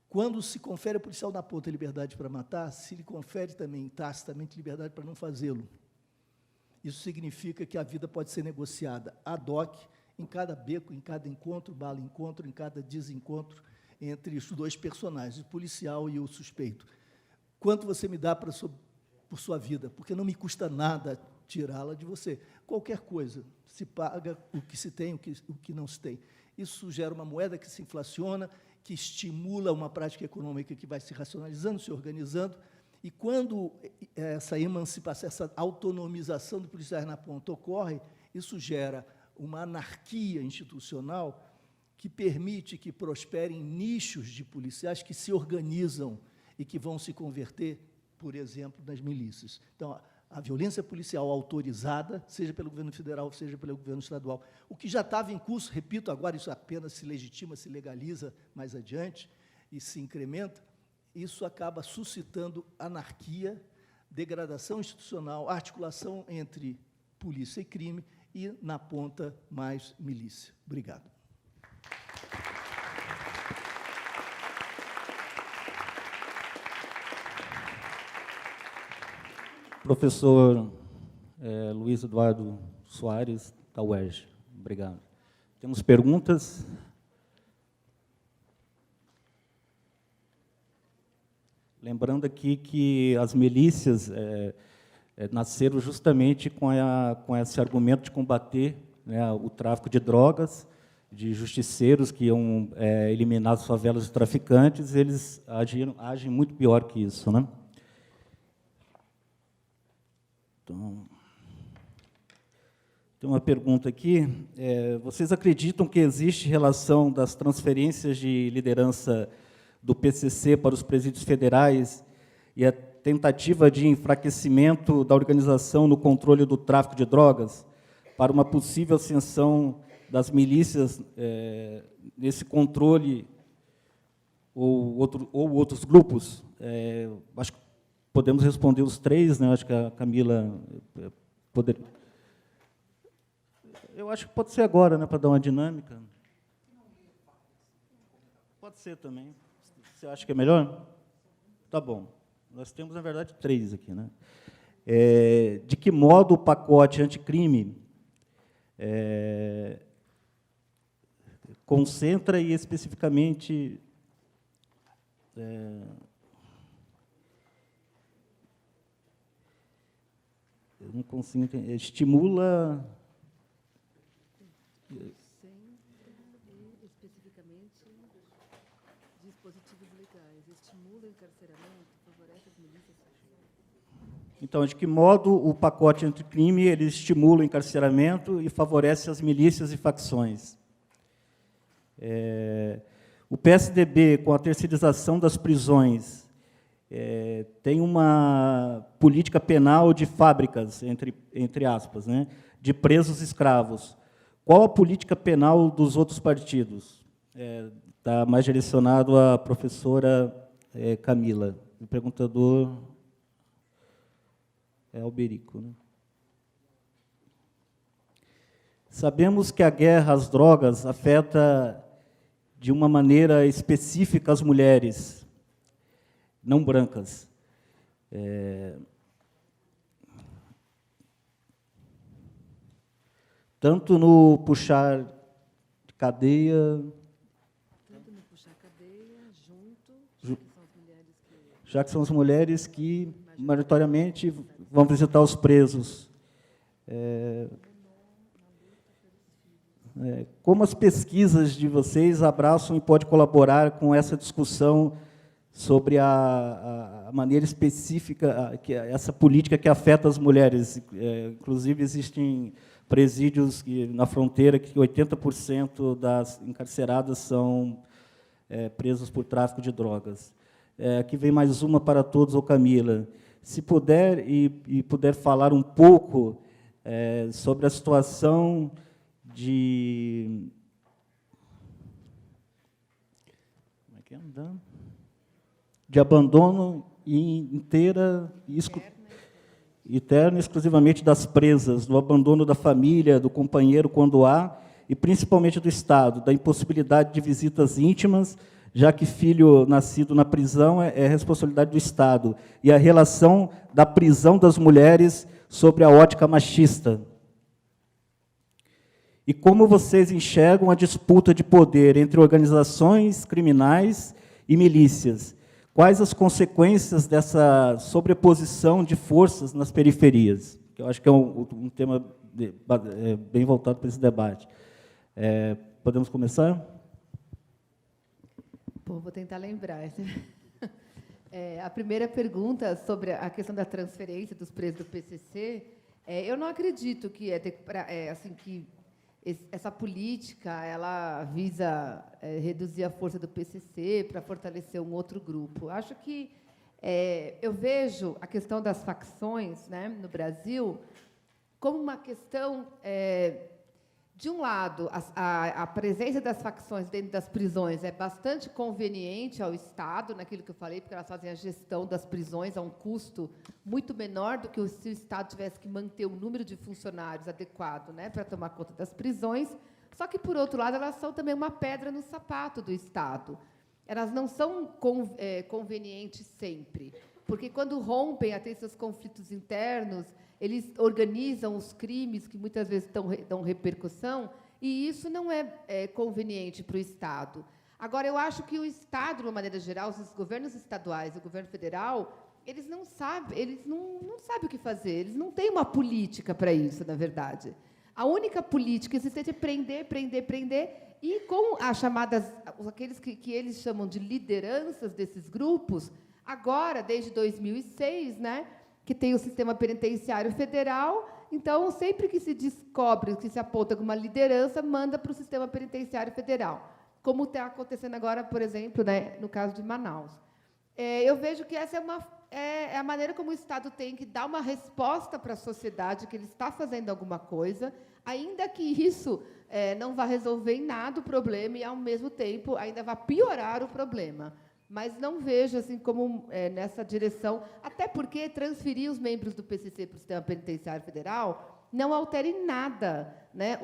Quando se confere ao policial na ponta liberdade para matar, se lhe confere também tacitamente liberdade para não fazê-lo. Isso significa que a vida pode ser negociada ad hoc, em cada beco, em cada encontro, bala-encontro, em cada desencontro entre os dois personagens, o policial e o suspeito. Quanto você me dá por sua vida? Porque não me custa nada tirá-la de você. Qualquer coisa, se paga o que se tem, o que não se tem. Isso gera uma moeda que se inflaciona, que estimula uma prática econômica que vai se racionalizando, se organizando, e quando essa emancipação, essa autonomização do policiais na ponta ocorre, isso gera uma anarquia institucional que permite que prosperem nichos de policiais que se organizam e que vão se converter, por exemplo, nas milícias. Então, a violência policial autorizada, seja pelo governo federal, seja pelo governo estadual, o que já estava em curso, repito, agora isso apenas se legitima, se legaliza mais adiante e se incrementa, isso acaba suscitando anarquia, degradação institucional, articulação entre polícia e crime e, na ponta, mais milícia. Obrigado. Professor Luiz Eduardo Soares, da UERJ. Obrigado. Temos perguntas? Lembrando aqui que as milícias nasceram justamente com esse argumento de combater, né, o tráfico de drogas, de justiceiros que iam eliminar as favelas de traficantes. Eles agem muito pior que isso, né? Então, tem uma pergunta aqui. Vocês acreditam que existe relação das transferências de liderança do PCC para os presídios federais e a tentativa de enfraquecimento da organização no controle do tráfico de drogas para uma possível ascensão das milícias nesse controle ou outros grupos? Acho que podemos responder os três, né? Acho que a Camila poderia. Eu acho que pode ser agora, né, para dar uma dinâmica. Pode ser também. Você acha que é melhor? Tá bom. Nós temos, na verdade, três aqui, né? De que modo o pacote anticrime concentra e especificamente eu não consigo entender. Estimula. Especificamente, dispositivos legais. Estimula o encarceramento, favorece as milícias. Então, de que modo o pacote anticrime ele estimula o encarceramento e favorece as milícias e facções? O PSDB, com a terceirização das prisões, tem uma política penal de fábricas, entre aspas, né, de presos escravos. Qual a política penal dos outros partidos? Está mais direcionado à professora Camila. O perguntador é Alberico, né? Sabemos que a guerra às drogas afeta de uma maneira específica as mulheres não brancas. Tanto no puxar cadeia, já que são as mulheres que, majoritariamente, vão visitar os presos. Como as pesquisas de vocês abraçam e podem colaborar com essa discussão sobre a maneira específica, essa política que afeta as mulheres? Inclusive, existem presídios na fronteira que 80% das encarceradas são presas por tráfico de drogas. Aqui vem mais uma para todos, ô Camila. Se puder, e puder falar um pouco sobre a situação de... Como é que é? De abandono eterno e exclusivamente das presas, do abandono da família, do companheiro, quando há, e principalmente do Estado, da impossibilidade de visitas íntimas, já que filho nascido na prisão é responsabilidade do Estado, e a relação da prisão das mulheres sobre a ótica machista. E como vocês enxergam a disputa de poder entre organizações criminais e milícias? Quais as consequências dessa sobreposição de forças nas periferias? Que eu acho que é um tema bem voltado para esse debate. Podemos começar? Vou tentar lembrar. A primeira pergunta sobre a questão da transferência dos presos do PCC, eu não acredito que assim que essa política ela visa reduzir a força do PCC para fortalecer um outro grupo. Acho que eu vejo a questão das facções, né, no Brasil como uma questão, de um lado, a presença das facções dentro das prisões é bastante conveniente ao Estado, naquilo que eu falei, porque elas fazem a gestão das prisões a um custo muito menor do que se o Estado tivesse que manter o número de funcionários adequado, né, para tomar conta das prisões. Só que, por outro lado, elas são também uma pedra no sapato do Estado. Elas não são convenientes sempre, porque, quando rompem a ter seus conflitos internos, eles organizam os crimes que muitas vezes dão repercussão, e isso não é conveniente para o Estado. Agora, eu acho que o Estado, de uma maneira geral, os governos estaduais e o governo federal, eles não sabem o que fazer, eles não têm uma política para isso, na verdade. A única política existente é prender, prender, prender, e com as chamadas, aqueles que eles chamam de lideranças desses grupos, agora, desde 2006, né, que tem o sistema penitenciário federal, então, sempre que se descobre, que se aponta alguma liderança, manda para o sistema penitenciário federal, como está acontecendo agora, por exemplo, né, no caso de Manaus. Eu vejo que essa é a maneira como o Estado tem que dar uma resposta para a sociedade, que ele está fazendo alguma coisa, ainda que isso não vá resolver em nada o problema e, ao mesmo tempo, ainda vá piorar o problema. Mas não vejo assim como nessa direção, até porque transferir os membros do PCC para o sistema penitenciário federal não altera em nada, né,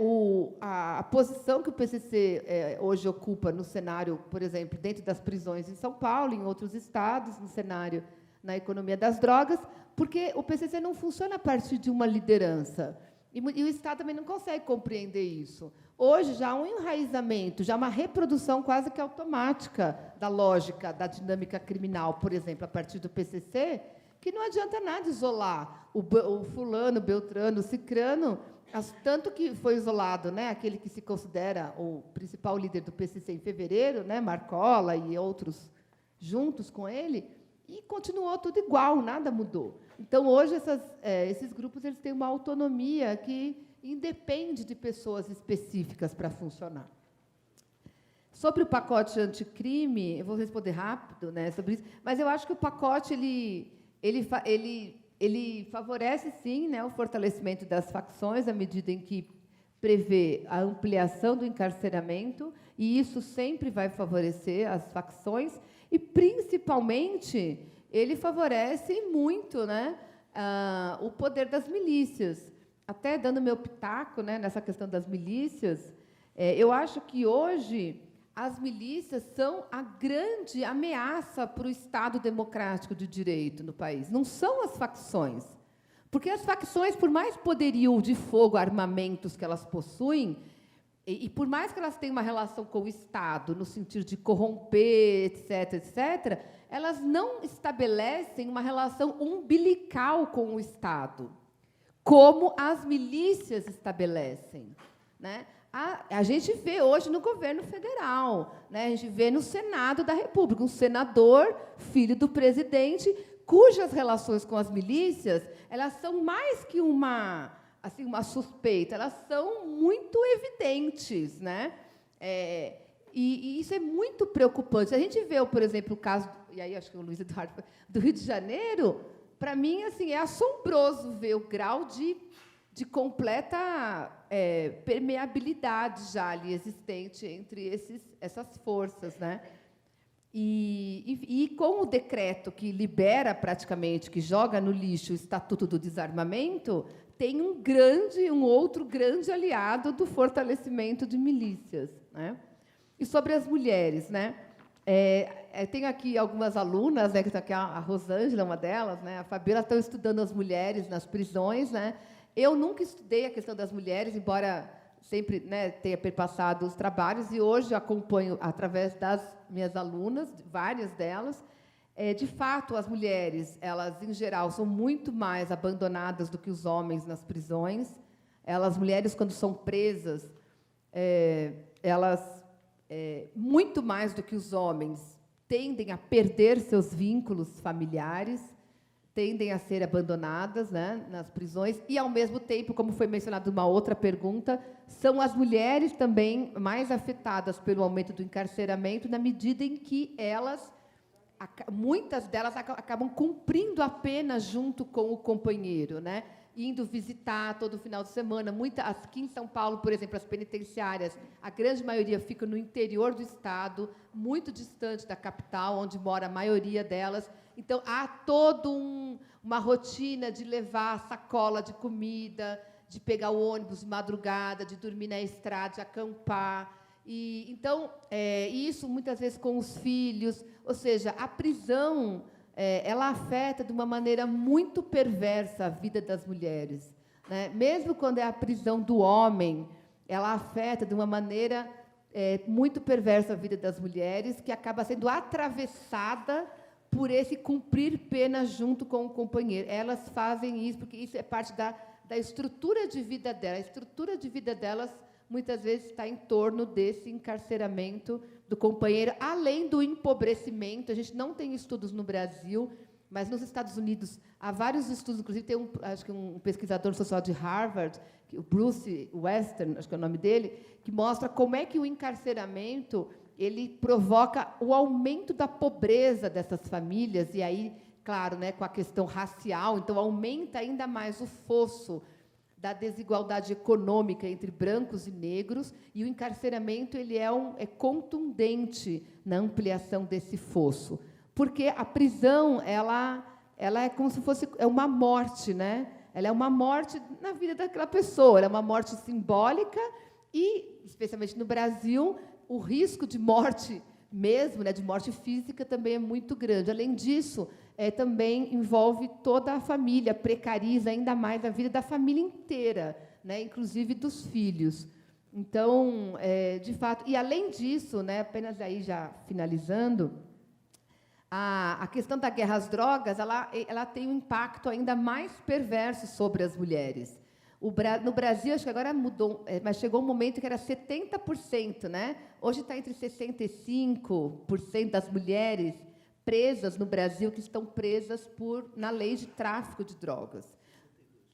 a posição que o PCC hoje ocupa no cenário, por exemplo, dentro das prisões em São Paulo, em outros estados, no cenário na economia das drogas, porque o PCC não funciona a partir de uma liderança. E o Estado também não consegue compreender isso. Hoje, já há um enraizamento, já uma reprodução quase que automática da lógica da dinâmica criminal, por exemplo, a partir do PCC, que não adianta nada isolar o fulano, o beltrano, o cicrano, tanto que foi isolado, né, aquele que se considera o principal líder do PCC em fevereiro, né, Marcola e outros juntos com ele, e continuou tudo igual, nada mudou. Então, hoje, esses grupos eles têm uma autonomia que independe de pessoas específicas para funcionar. Sobre o pacote anticrime, eu vou responder rápido, né, sobre isso, mas eu acho que o pacote ele favorece, sim, né, o fortalecimento das facções, à medida em que prevê a ampliação do encarceramento, e isso sempre vai favorecer as facções, e, principalmente, ele favorece muito, né, o poder das milícias. Até dando meu pitaco, né, nessa questão das milícias, eu acho que, hoje, as milícias são a grande ameaça para o Estado democrático de direito no país. Não são as facções. Porque as facções, por mais poderio de fogo, armamentos que elas possuem, e por mais que elas tenham uma relação com o Estado, no sentido de corromper, etc., etc., elas não estabelecem uma relação umbilical com o Estado, como as milícias estabelecem, né? A gente vê hoje no governo federal, né? A gente vê no Senado da República, um senador, filho do presidente, cujas relações com as milícias, elas são mais que uma suspeita, elas são muito evidentes, né? E isso é muito preocupante. Se a gente vê, por exemplo, o caso, e aí acho que o Luiz Eduardo, do Rio de Janeiro, para mim assim, é assombroso ver o grau de completa permeabilidade já ali existente entre essas forças, né? E com o decreto que libera praticamente, que joga no lixo o Estatuto do Desarmamento, tem um outro grande aliado do fortalecimento de milícias, né? E sobre as mulheres, né? Tenho aqui algumas alunas, né, que está aqui a Rosângela, uma delas, né? A Fabíola, estão estudando as mulheres nas prisões, né? Eu nunca estudei a questão das mulheres, embora sempre, né, tenha perpassado os trabalhos, e hoje acompanho, através das minhas alunas, várias delas. De fato, as mulheres, elas, em geral, são muito mais abandonadas do que os homens nas prisões. As mulheres, quando são presas, elas, muito mais do que os homens, tendem a perder seus vínculos familiares, tendem a ser abandonadas, né, nas prisões, e, ao mesmo tempo, como foi mencionado numa outra pergunta, são as mulheres também mais afetadas pelo aumento do encarceramento, na medida em que muitas delas acabam cumprindo a pena junto com o companheiro, né, indo visitar todo final de semana. Aqui em São Paulo, por exemplo, as penitenciárias, a grande maioria fica no interior do estado, muito distante da capital, onde mora a maioria delas. Então, há toda uma rotina de levar sacola de comida, de pegar o ônibus de madrugada, de dormir na estrada, de acampar. Então, isso, muitas vezes, com os filhos. Ou seja, a prisão, ela afeta, de uma maneira muito perversa, a vida das mulheres, né? Mesmo quando é a prisão do homem, ela afeta, de uma maneira muito perversa, a vida das mulheres, que acaba sendo atravessada por esse cumprir pena junto com o companheiro. Elas fazem isso porque isso é parte da estrutura de vida delas. A estrutura de vida delas, muitas vezes, está em torno desse encarceramento do companheiro, além do empobrecimento. A gente não tem estudos no Brasil, mas nos Estados Unidos há vários estudos, inclusive tem acho que um pesquisador social de Harvard, o Bruce Western, acho que é o nome dele, que mostra como é que o encarceramento ele provoca o aumento da pobreza dessas famílias, e aí, claro, né, com a questão racial, então aumenta ainda mais o fosso da desigualdade econômica entre brancos e negros, e o encarceramento ele é contundente na ampliação desse fosso, porque a prisão ela é como se fosse uma morte, né? Ela é uma morte na vida daquela pessoa, ela é uma morte simbólica e, especialmente no Brasil, o risco de morte mesmo, né, de morte física, também é muito grande. Além disso, também envolve toda a família, precariza ainda mais a vida da família inteira, né, inclusive dos filhos. Então, de fato, e além disso, né, apenas aí já finalizando, a questão da guerra às drogas, ela tem um impacto ainda mais perverso sobre as mulheres. No Brasil, acho que agora mudou, mas chegou um momento que era 70%, né? Hoje está entre 65% das mulheres presas no Brasil que estão presas na lei de tráfico de drogas.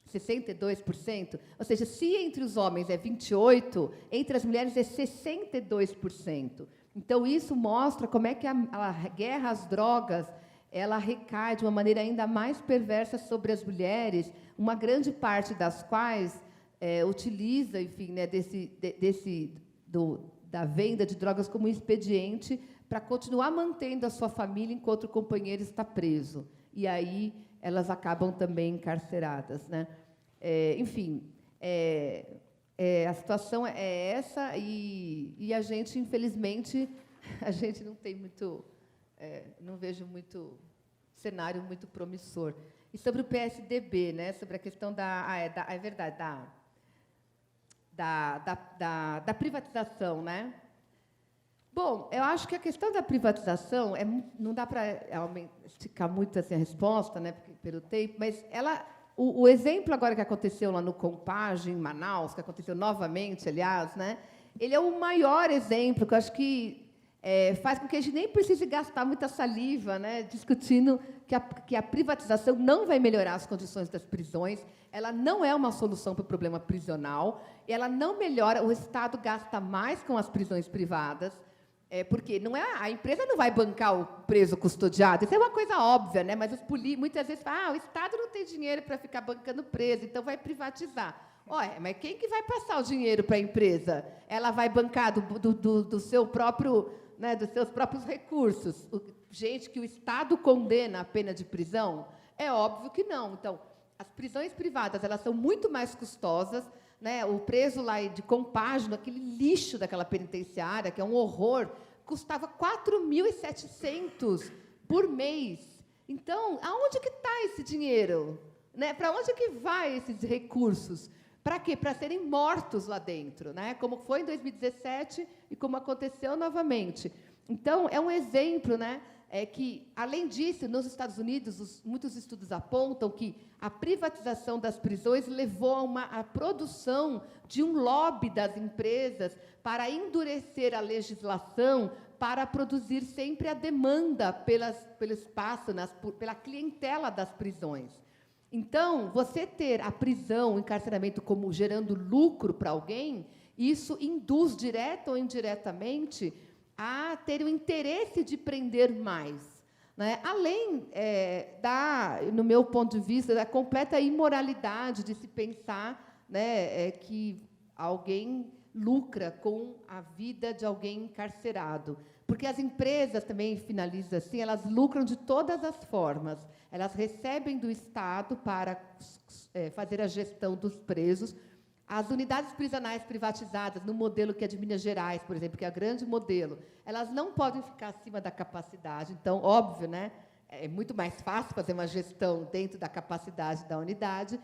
62%. Ou seja, se entre os homens é 28%, entre as mulheres é 62%. Então, isso mostra como é que a guerra às drogas ela recai de uma maneira ainda mais perversa sobre as mulheres, uma grande parte das quais utiliza, enfim, né, da venda de drogas como expediente para continuar mantendo a sua família enquanto o companheiro está preso. E aí elas acabam também encarceradas, né? Enfim, a situação é essa, e a gente, infelizmente, a gente não tem muito... não vejo muito cenário muito promissor. E sobre o PSDB, né, sobre a questão é verdade, da privatização, né? Bom, eu acho que a questão da privatização não dá para esticar muito assim, a resposta, né, pelo tempo, mas o exemplo agora que aconteceu lá no Compage, em Manaus, que aconteceu novamente, aliás, né, ele é o maior exemplo, que eu acho que faz com que a gente nem precise gastar muita saliva, né, discutindo que a privatização não vai melhorar as condições das prisões, ela não é uma solução para o problema prisional, ela não melhora, o Estado gasta mais com as prisões privadas, porque não é, a empresa não vai bancar o preso custodiado, isso é uma coisa óbvia, né? Mas muitas vezes falam, o Estado não tem dinheiro para ficar bancando preso, então vai privatizar. Mas quem que vai passar o dinheiro para a empresa? Ela vai bancar do seu próprio, né, dos seus próprios recursos. Gente que o Estado condena a pena de prisão? É óbvio que não. Então, as prisões privadas elas são muito mais custosas, né? O preso lá de Compage, aquele lixo daquela penitenciária, que é um horror, custava 4.700 por mês. Então, aonde que está esse dinheiro? Né? Para onde que vai esses recursos? Para quê? Para serem mortos lá dentro, né? Como foi em 2017 e como aconteceu novamente. Então, é um exemplo, né? Que, além disso, nos Estados Unidos, muitos estudos apontam que a privatização das prisões levou a produção de um lobby das empresas para endurecer a legislação, para produzir sempre a demanda pelo espaço, pela clientela das prisões. Então, você ter a prisão, o encarceramento como gerando lucro para alguém, isso induz, direta ou indiretamente, a ter o interesse de prender mais. Né? Além no meu ponto de vista, da completa imoralidade de se pensar, né, que alguém lucra com a vida de alguém encarcerado. Porque as empresas, também finaliza assim, elas lucram de todas as formas. Elas recebem do Estado para fazer a gestão dos presos. As unidades prisionais privatizadas, no modelo que é de Minas Gerais, por exemplo, que é o grande modelo, elas não podem ficar acima da capacidade. Então, óbvio, né, é muito mais fácil fazer uma gestão dentro da capacidade da unidade,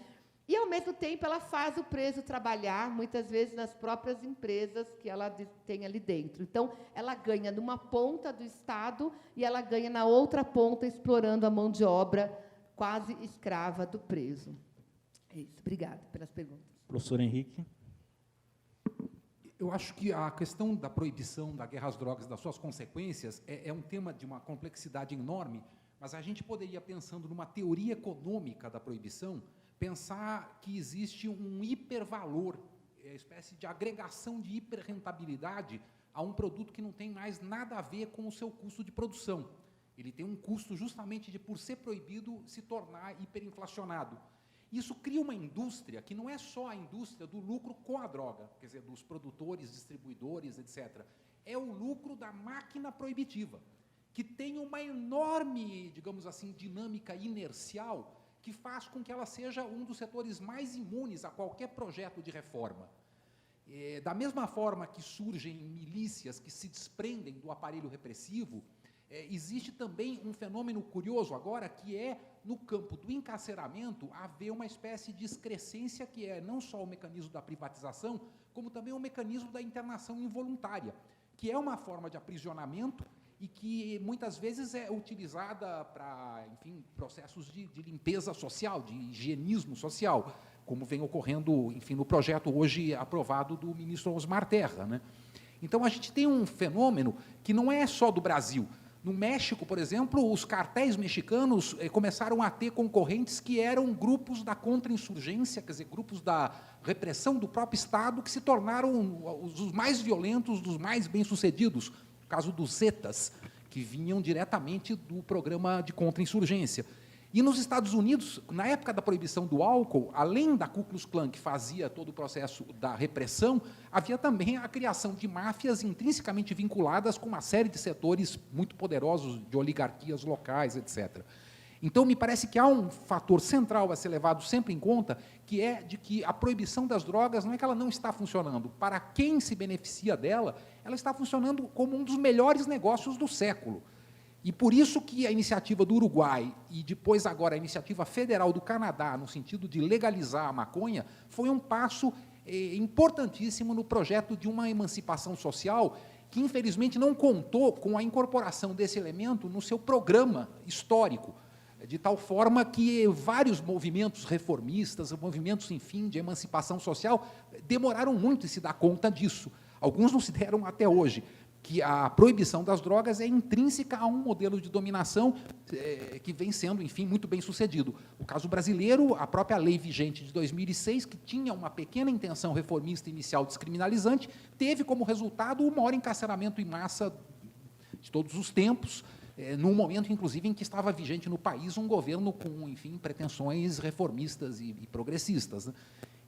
e, ao mesmo tempo, ela faz o preso trabalhar, muitas vezes, nas próprias empresas que ela tem ali dentro. Então, ela ganha numa ponta do Estado e ela ganha na outra ponta, explorando a mão de obra quase escrava do preso. É isso. Obrigada pelas perguntas. Professor Henrique. Eu acho que a questão da proibição da guerra às drogas e das suas consequências é um tema de uma complexidade enorme, mas a gente poderia, pensando numa teoria econômica da proibição, pensar que existe um hipervalor, espécie de agregação de hiperrentabilidade a um produto que não tem mais nada a ver com o seu custo de produção. Ele tem um custo justamente de, por ser proibido, se tornar hiperinflacionado. Isso cria uma indústria que não é só a indústria do lucro com a droga, quer dizer, dos produtores, distribuidores, etc. É o lucro da máquina proibitiva, que tem uma enorme, digamos assim, dinâmica inercial que faz com que ela seja um dos setores mais imunes a qualquer projeto de reforma. Da mesma forma que surgem milícias que se desprendem do aparelho repressivo, existe também um fenômeno curioso agora, que é, no campo do encarceramento, haver uma espécie de excrescência que é não só o mecanismo da privatização, como também o mecanismo da internação involuntária, que é uma forma de aprisionamento e que muitas vezes é utilizada para, enfim, processos de limpeza social, de higienismo social, como vem ocorrendo, enfim, no projeto hoje aprovado do ministro Osmar Terra, né? Então, a gente tem um fenômeno que não é só do Brasil. No México, por exemplo, os cartéis mexicanos começaram a ter concorrentes que eram grupos da contra-insurgência, quer dizer, grupos da repressão do próprio Estado, que se tornaram os mais violentos, dos mais bem-sucedidos. No caso dos Zetas, que vinham diretamente do programa de contra-insurgência. E nos Estados Unidos, na época da proibição do álcool, além da Ku Klux Klan, que fazia todo o processo da repressão, havia também a criação de máfias intrinsecamente vinculadas com uma série de setores muito poderosos, de oligarquias locais, etc. Então, me parece que há um fator central a ser levado sempre em conta, que é de que a proibição das drogas não é que ela não está funcionando. Para quem se beneficia dela, ela está funcionando como um dos melhores negócios do século. E por isso que a iniciativa do Uruguai e depois agora a iniciativa federal do Canadá, no sentido de legalizar a maconha, foi um passo importantíssimo no projeto de uma emancipação social que, infelizmente, não contou com a incorporação desse elemento no seu programa histórico. de tal forma que vários movimentos reformistas, movimentos, enfim, de emancipação social, demoraram muito em se dar conta disso. Alguns não se deram até hoje, que a proibição das drogas é intrínseca a um modelo de dominação que vem sendo, enfim, muito bem sucedido. O caso brasileiro, a própria lei vigente de 2006, que tinha uma pequena intenção reformista inicial descriminalizante, teve como resultado o maior encarceramento em massa de todos os tempos, num momento, inclusive, em que estava vigente no país um governo com, enfim, pretensões reformistas e progressistas, né?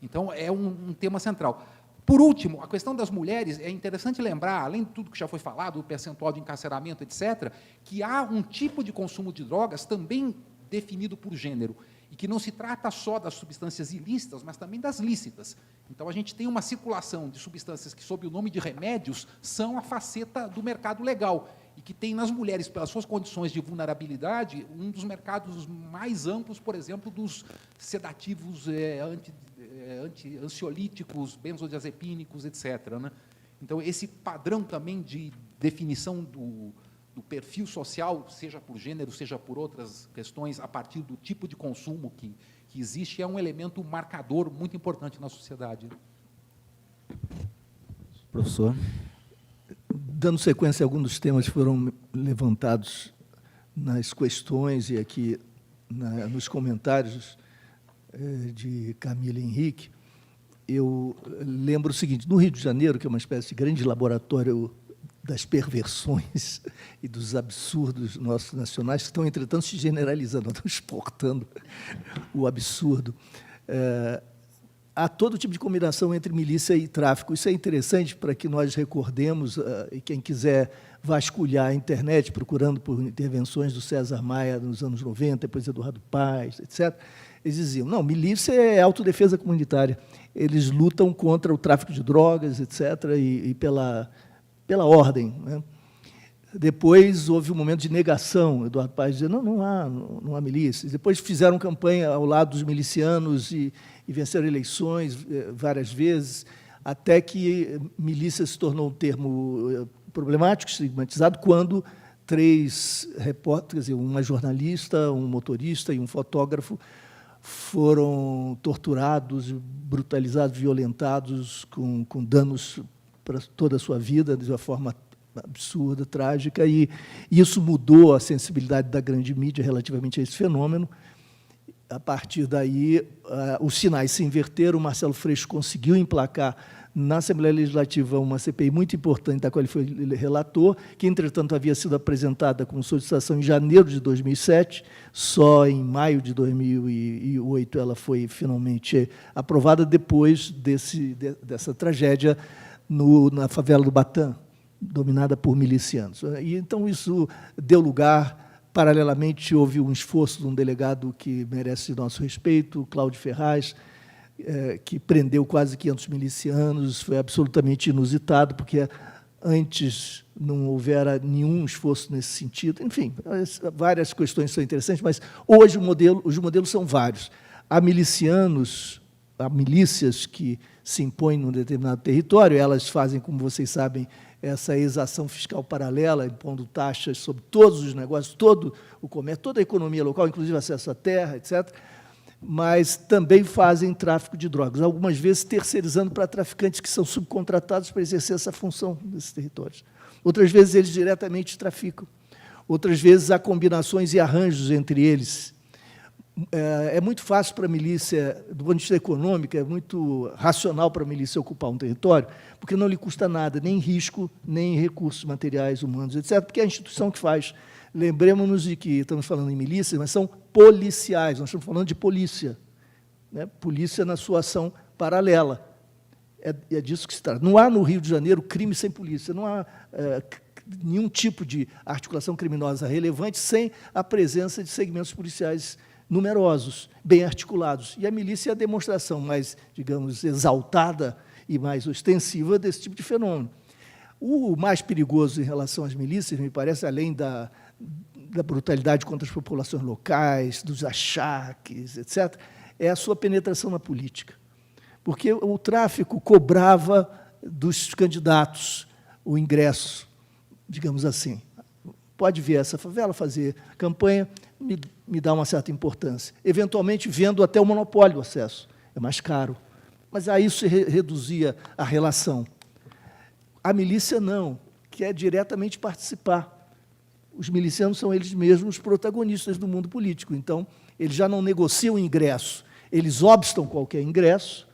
Então, é um tema central. Por último, a questão das mulheres, é interessante lembrar, além de tudo que já foi falado, o percentual de encarceramento, etc., que há um tipo de consumo de drogas também definido por gênero, e que não se trata só das substâncias ilícitas, mas também das lícitas. Então, a gente tem uma circulação de substâncias que, sob o nome de remédios, são a faceta do mercado legal, e que tem nas mulheres, pelas suas condições de vulnerabilidade, um dos mais amplos, por exemplo, dos sedativos ansiolíticos, benzodiazepínicos, etc., né? Então, esse padrão também de definição do perfil social, seja por gênero, seja por outras questões, a partir do tipo de consumo que existe, é um elemento marcador muito importante na sociedade. Professor. Dando sequência a alguns dos temas que foram levantados nas questões e aqui nos comentários de Camila e Henrique, eu lembro o seguinte: no Rio de Janeiro, que é uma espécie de grande laboratório das perversões e dos absurdos nossos nacionais, que estão, entretanto, se generalizando, estão exportando o absurdo, há todo tipo de combinação entre milícia e tráfico. Isso é interessante para que nós recordemos, e quem quiser vasculhar a internet, procurando por intervenções do César Maia nos anos 90, depois Eduardo Paes, etc., eles diziam, não, milícia é autodefesa comunitária, eles lutam contra o tráfico de drogas, etc., e pela ordem, né? Depois houve um momento de negação, Eduardo Paes dizia, não há milícias. Depois fizeram campanha ao lado dos milicianos e venceram eleições várias vezes, até que milícia se tornou um termo problemático, estigmatizado, quando 3 repórteres, uma jornalista, um motorista e um fotógrafo foram torturados, brutalizados, violentados, com danos para toda a sua vida, de uma forma absurda, trágica, e isso mudou a sensibilidade da grande mídia relativamente a esse fenômeno. A partir daí, os sinais se inverteram, o Marcelo Freixo conseguiu emplacar na Assembleia Legislativa uma CPI muito importante, da qual ele foi relator, que, entretanto, havia sido apresentada como solicitação em janeiro de 2007, só em maio de 2008 ela foi finalmente aprovada, depois dessa tragédia na favela do Batã, dominada por milicianos. E, então, isso deu lugar, paralelamente, houve um esforço de um delegado que merece nosso respeito, Cláudio Ferraz, que prendeu quase 500 milicianos, foi absolutamente inusitado, porque antes não houvera nenhum esforço nesse sentido. Enfim, várias questões são interessantes, mas hoje os modelos são vários. Há milícias que se impõem num determinado território, elas fazem, como vocês sabem, essa exação fiscal paralela, impondo taxas sobre todos os negócios, todo o comércio, toda a economia local, inclusive acesso à terra, etc., mas também fazem tráfico de drogas, algumas vezes terceirizando para traficantes que são subcontratados para exercer essa função nesses territórios. Outras vezes eles diretamente traficam. Outras vezes há combinações e arranjos entre eles. É muito fácil para a milícia, do ponto de vista econômico, é muito racional para a milícia ocupar um território, porque não lhe custa nada, nem risco, nem recursos materiais, humanos, etc., porque é a instituição que faz. Lembremos-nos de que estamos falando em milícias, mas são policiais, nós estamos falando de polícia, né? Polícia na sua ação paralela. É disso que se trata. Não há no Rio de Janeiro crime sem polícia, não há nenhum tipo de articulação criminosa relevante sem a presença de segmentos policiais numerosos, bem articulados. E a milícia é a demonstração mais, digamos, exaltada e mais ostensiva desse tipo de fenômeno. O mais perigoso em relação às milícias, me parece, além da brutalidade contra as populações locais, dos achaques, etc., é a sua penetração na política. Porque o tráfico cobrava dos candidatos o ingresso, digamos assim, pode ver essa favela, fazer campanha, me dá uma certa importância. Eventualmente, vendo até o monopólio do acesso. É mais caro. Mas a isso reduzia a relação. A milícia não, quer diretamente participar. Os milicianos são eles mesmos os protagonistas do mundo político. Então, eles já não negociam ingresso, eles obstam qualquer ingresso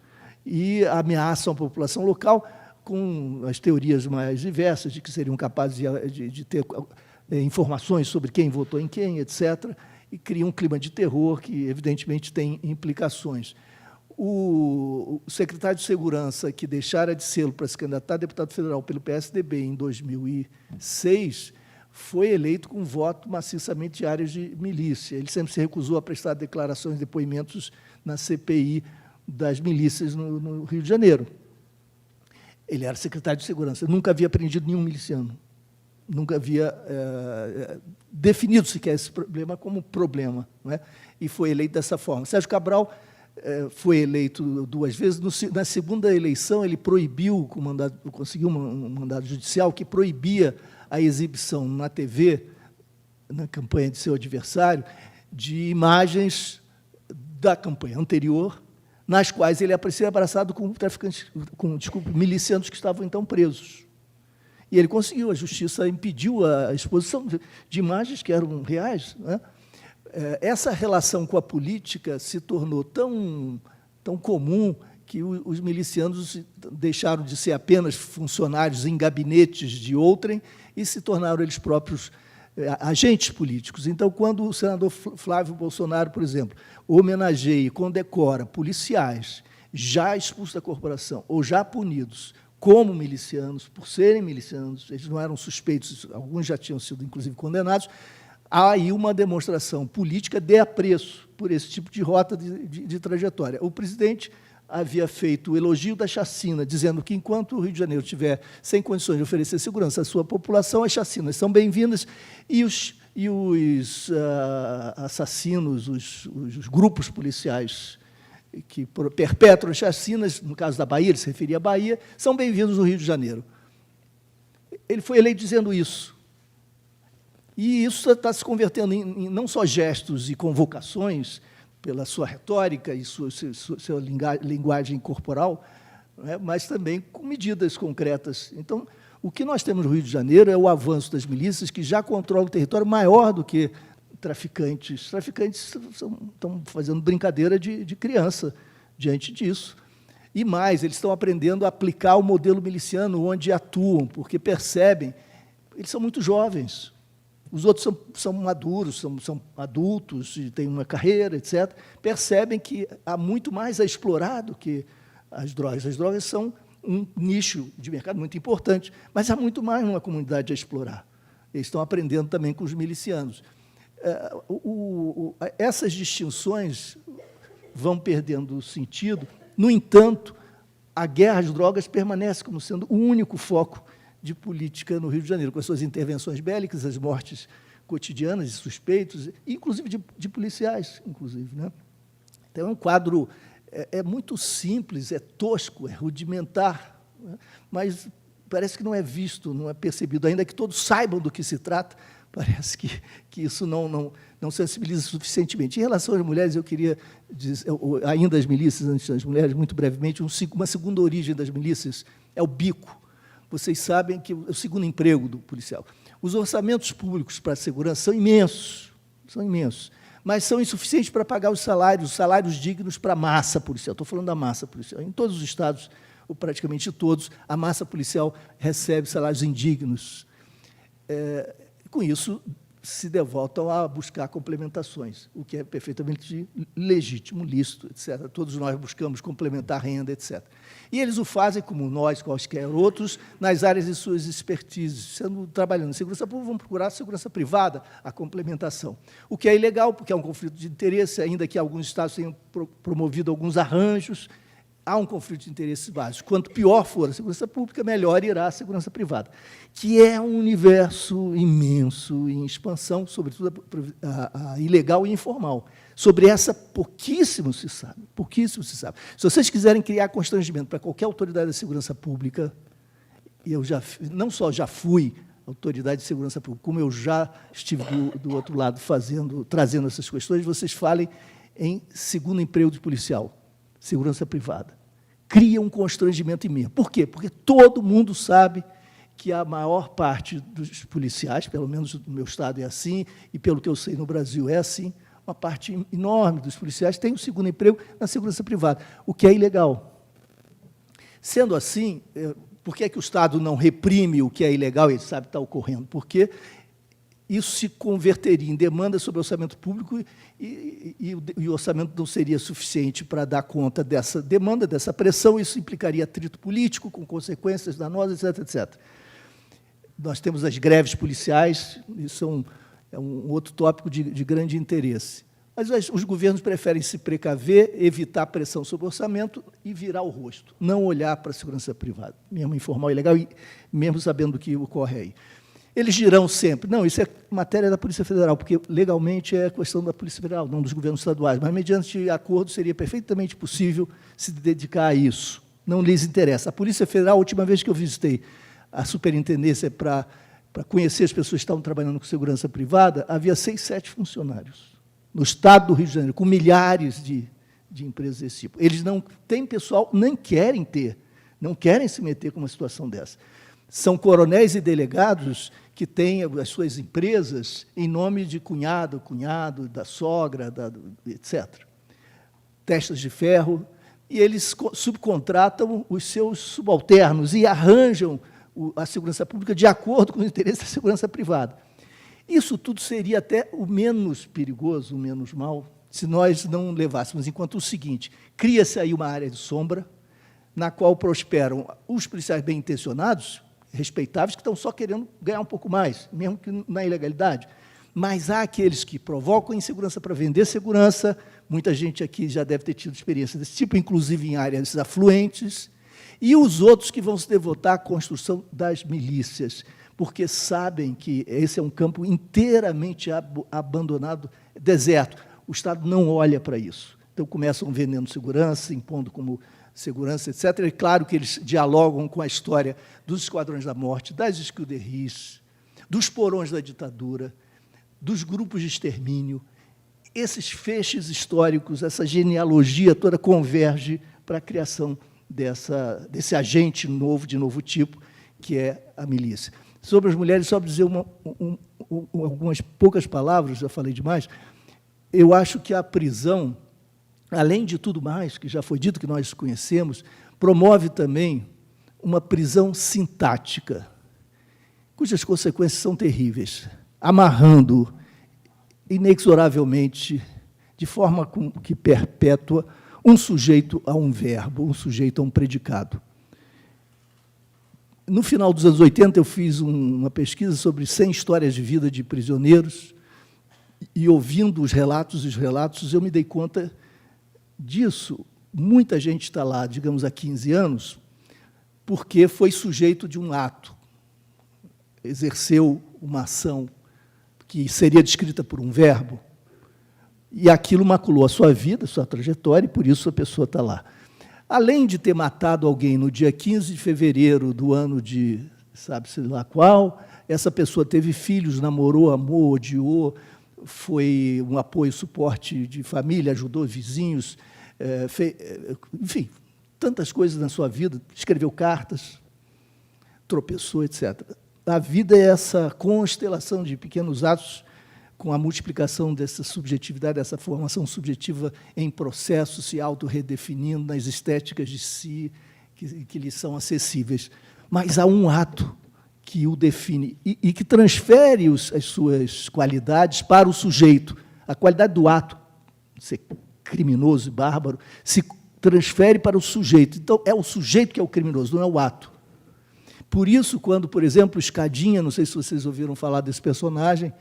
e ameaçam a população local com as teorias mais diversas, de que seriam capazes de ter informações sobre quem votou em quem, etc., e cria um clima de terror que, evidentemente, tem implicações. O secretário de Segurança, que deixara de ser para se candidatar a deputado federal pelo PSDB em 2006, foi eleito com voto maciçamente de áreas de milícia. Ele sempre se recusou a prestar declarações, depoimentos na CPI das milícias no Rio de Janeiro. Ele era secretário de Segurança, nunca havia prendido nenhum miliciano, nunca havia definido sequer esse problema como problema, não é? E foi eleito dessa forma. Sérgio Cabral foi eleito 2 vezes. Na segunda eleição, ele proibiu, conseguiu um mandado judicial que proibia a exibição na TV, na campanha de seu adversário, de imagens da campanha anterior, nas quais ele aparecia abraçado com traficantes, milicianos que estavam então presos. E ele conseguiu, a justiça impediu a exposição de imagens que eram reais, né? Essa relação com a política se tornou tão comum que os milicianos deixaram de ser apenas funcionários em gabinetes de outrem e se tornaram eles próprios agentes políticos. Então, quando o senador Flávio Bolsonaro, por exemplo, homenageia e condecora policiais já expulsos da corporação ou já punidos como milicianos, por serem milicianos, eles não eram suspeitos, alguns já tinham sido, inclusive, condenados, há aí uma demonstração política de apreço por esse tipo de rota de trajetória. O presidente havia feito o elogio da chacina, dizendo que, enquanto o Rio de Janeiro estiver sem condições de oferecer segurança à sua população, as chacinas são bem-vindas e os assassinos, os grupos policiais que perpetram as chacinas, no caso da Bahia, ele se referia à Bahia, são bem-vindos no Rio de Janeiro. Ele foi eleito dizendo isso. E isso está se convertendo em não só gestos e convocações, pela sua retórica e sua linguagem corporal, né, mas também com medidas concretas. Então, o que nós temos no Rio de Janeiro é o avanço das milícias, que já controlam um território maior do que traficantes. Traficantes estão fazendo brincadeira de criança diante disso. E mais, eles estão aprendendo a aplicar o modelo miliciano onde atuam, porque percebem, eles são muito jovens. Os outros são maduros, são adultos, e têm uma carreira, etc. Percebem que há muito mais a explorar do que as drogas. As drogas são um nicho de mercado muito importante, mas há muito mais numa comunidade a explorar. Eles estão aprendendo também com os milicianos. Essas distinções vão perdendo sentido. No entanto, a guerra às drogas permanece como sendo o único foco de política no Rio de Janeiro, com as suas intervenções bélicas, as mortes cotidianas de suspeitos, inclusive de policiais, inclusive, né? Então, é um quadro muito simples, é tosco, é rudimentar, né? Mas parece que não é visto, não é percebido, ainda que todos saibam do que se trata, parece que isso não sensibiliza suficientemente. Em relação às mulheres, eu queria dizer, ainda as milícias, antes das mulheres, muito brevemente, uma segunda origem das milícias é o bico. Vocês sabem que é o segundo emprego do policial. Os orçamentos públicos para a segurança são imensos, mas são insuficientes para pagar os salários dignos para a massa policial. Estou falando da massa policial. Em todos os estados, ou praticamente todos, a massa policial recebe salários indignos. Com isso, se devotam a buscar complementações, o que é perfeitamente legítimo, lícito, etc. Todos nós buscamos complementar renda, etc. E eles o fazem, como nós, quaisquer outros, nas áreas de suas expertises. Trabalhando em segurança pública, vão procurar segurança privada, a complementação. O que é ilegal, porque é um conflito de interesse, ainda que alguns estados tenham promovido alguns arranjos, há um conflito de interesses básicos. Quanto pior for a segurança pública, melhor irá a segurança privada, que é um universo imenso, em expansão, sobretudo a ilegal e informal. Sobre essa, pouquíssimo se sabe, pouquíssimo se sabe. Se vocês quiserem criar constrangimento para qualquer autoridade da segurança pública, eu não só já fui autoridade de segurança pública, como eu já estive do outro lado trazendo essas questões, vocês falem em segundo emprego de policial, segurança privada. Cria um constrangimento imenso. Por quê? Porque todo mundo sabe que a maior parte dos policiais, pelo menos no meu estado é assim, e pelo que eu sei no Brasil é assim, uma parte enorme dos policiais tem o segundo emprego na segurança privada, o que é ilegal. Sendo assim, por que é que o Estado não reprime o que é ilegal e ele sabe que está ocorrendo? Porque isso se converteria em demanda sobre o orçamento público e o orçamento não seria suficiente para dar conta dessa demanda, dessa pressão, isso implicaria atrito político, com consequências danosas, etc., etc. Nós temos as greves policiais, isso é um outro tópico de grande interesse. Mas os governos preferem se precaver, evitar pressão sobre o orçamento e virar o rosto, não olhar para a segurança privada, mesmo informal e ilegal, e mesmo sabendo o que ocorre aí. Eles dirão sempre, não, isso é matéria da Polícia Federal, porque legalmente é questão da Polícia Federal, não dos governos estaduais, mas, mediante acordo, seria perfeitamente possível se dedicar a isso. Não lhes interessa. A Polícia Federal, a última vez que eu visitei a superintendência para conhecer as pessoas que estavam trabalhando com segurança privada, havia 6, 7 funcionários, no estado do Rio de Janeiro, com milhares de empresas desse tipo. Eles não têm pessoal, nem querem ter, não querem se meter com uma situação dessa. São coronéis e delegados que têm as suas empresas em nome de cunhado, da sogra, etc. Testas de ferro, e eles subcontratam os seus subalternos e arranjam a segurança pública de acordo com os interesses da segurança privada. Isso tudo seria até o menos perigoso, o menos mal, se nós não levássemos em conta o seguinte: cria-se aí uma área de sombra, na qual prosperam os policiais bem-intencionados, respeitáveis, que estão só querendo ganhar um pouco mais, mesmo que na ilegalidade. Mas há aqueles que provocam insegurança para vender segurança, muita gente aqui já deve ter tido experiência desse tipo, inclusive em áreas afluentes, e os outros que vão se devotar à construção das milícias, porque sabem que esse é um campo inteiramente abandonado, deserto. O Estado não olha para isso. Então, começam vendendo segurança, impondo como segurança, etc. É claro que eles dialogam com a história dos esquadrões da morte, das escuderies, dos porões da ditadura, dos grupos de extermínio. Esses feixes históricos, essa genealogia toda converge para a criação desse agente novo, de novo tipo, que é a milícia. Sobre as mulheres, só para dizer algumas poucas palavras, já falei demais, eu acho que a prisão, além de tudo mais que já foi dito, que nós conhecemos, promove também uma prisão sintática, cujas consequências são terríveis, amarrando inexoravelmente, de forma que perpétua, um sujeito a um verbo, um sujeito a um predicado. No final dos anos 80, eu fiz uma pesquisa sobre 100 histórias de vida de prisioneiros, e ouvindo os relatos, eu me dei conta disso. Muita gente está lá, digamos, há 15 anos, porque foi sujeito de um ato, exerceu uma ação que seria descrita por um verbo, e aquilo maculou a sua vida, a sua trajetória, e por isso a pessoa está lá. Além de ter matado alguém no dia 15 de fevereiro do ano de sabe-se lá qual, essa pessoa teve filhos, namorou, amou, odiou, foi um apoio, suporte de família, ajudou vizinhos, enfim, tantas coisas na sua vida, escreveu cartas, tropeçou, etc. A vida é essa constelação de pequenos atos com a multiplicação dessa subjetividade, dessa formação subjetiva em processo, se auto-redefinindo nas estéticas de si, que lhe são acessíveis. Mas há um ato que o define e que transfere as suas qualidades para o sujeito. A qualidade do ato, ser criminoso e bárbaro, se transfere para o sujeito. Então, é o sujeito que é o criminoso, não é o ato. Por isso, quando, por exemplo, Escadinha, não sei se vocês ouviram falar desse personagem,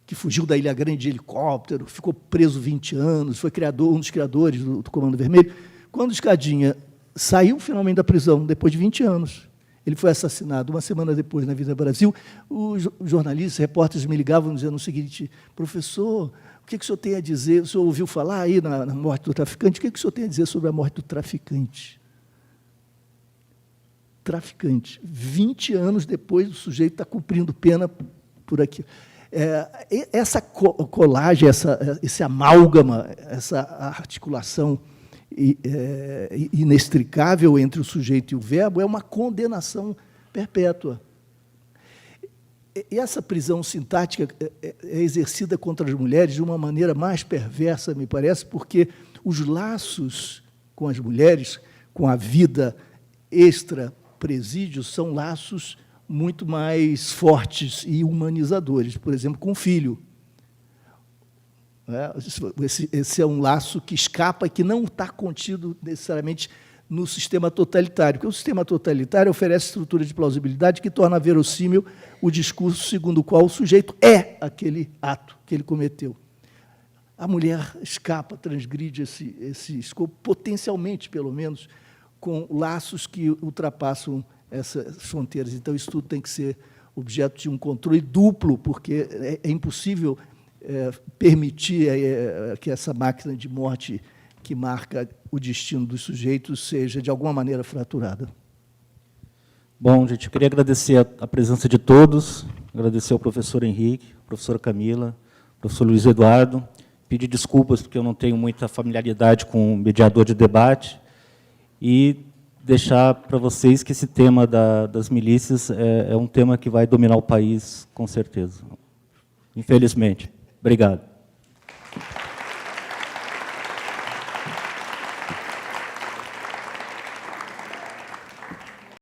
que fugiu da Ilha Grande de helicóptero, ficou preso 20 anos, foi um dos criadores do Comando Vermelho. Quando Escadinha saiu finalmente da prisão, depois de 20 anos, ele foi assassinado. Uma semana depois, na Vida Brasil, os jornalistas, repórteres me ligavam dizendo o seguinte: professor, o que o senhor tem a dizer? O senhor ouviu falar aí na morte do traficante? O que o senhor tem a dizer sobre a morte do traficante? traficante. 20 anos depois, o sujeito está cumprindo pena por aqui. Essa colagem, esse amálgama, essa articulação inextricável entre o sujeito e o verbo é uma condenação perpétua. E essa prisão sintática é exercida contra as mulheres de uma maneira mais perversa, me parece, porque os laços com as mulheres, com a vida extra-presídio, são laços muito mais fortes e humanizadores, por exemplo, com o filho. Esse é um laço que escapa e que não está contido necessariamente no sistema totalitário, porque o sistema totalitário oferece estrutura de plausibilidade que torna verossímil o discurso segundo o qual o sujeito é aquele ato que ele cometeu. A mulher escapa, transgride esse escopo, potencialmente, pelo menos, com laços que ultrapassam essas fronteiras. Então, isso tudo tem que ser objeto de um controle duplo, porque é impossível permitir que essa máquina de morte que marca o destino dos sujeitos seja, de alguma maneira, fraturada. Bom, gente, eu queria agradecer a presença de todos, agradecer ao professor Henrique, à professora Camila, ao professor Luiz Eduardo, pedir desculpas porque eu não tenho muita familiaridade com o mediador de debate e deixar para vocês que esse tema das milícias é um tema que vai dominar o país, com certeza. Infelizmente. Obrigado.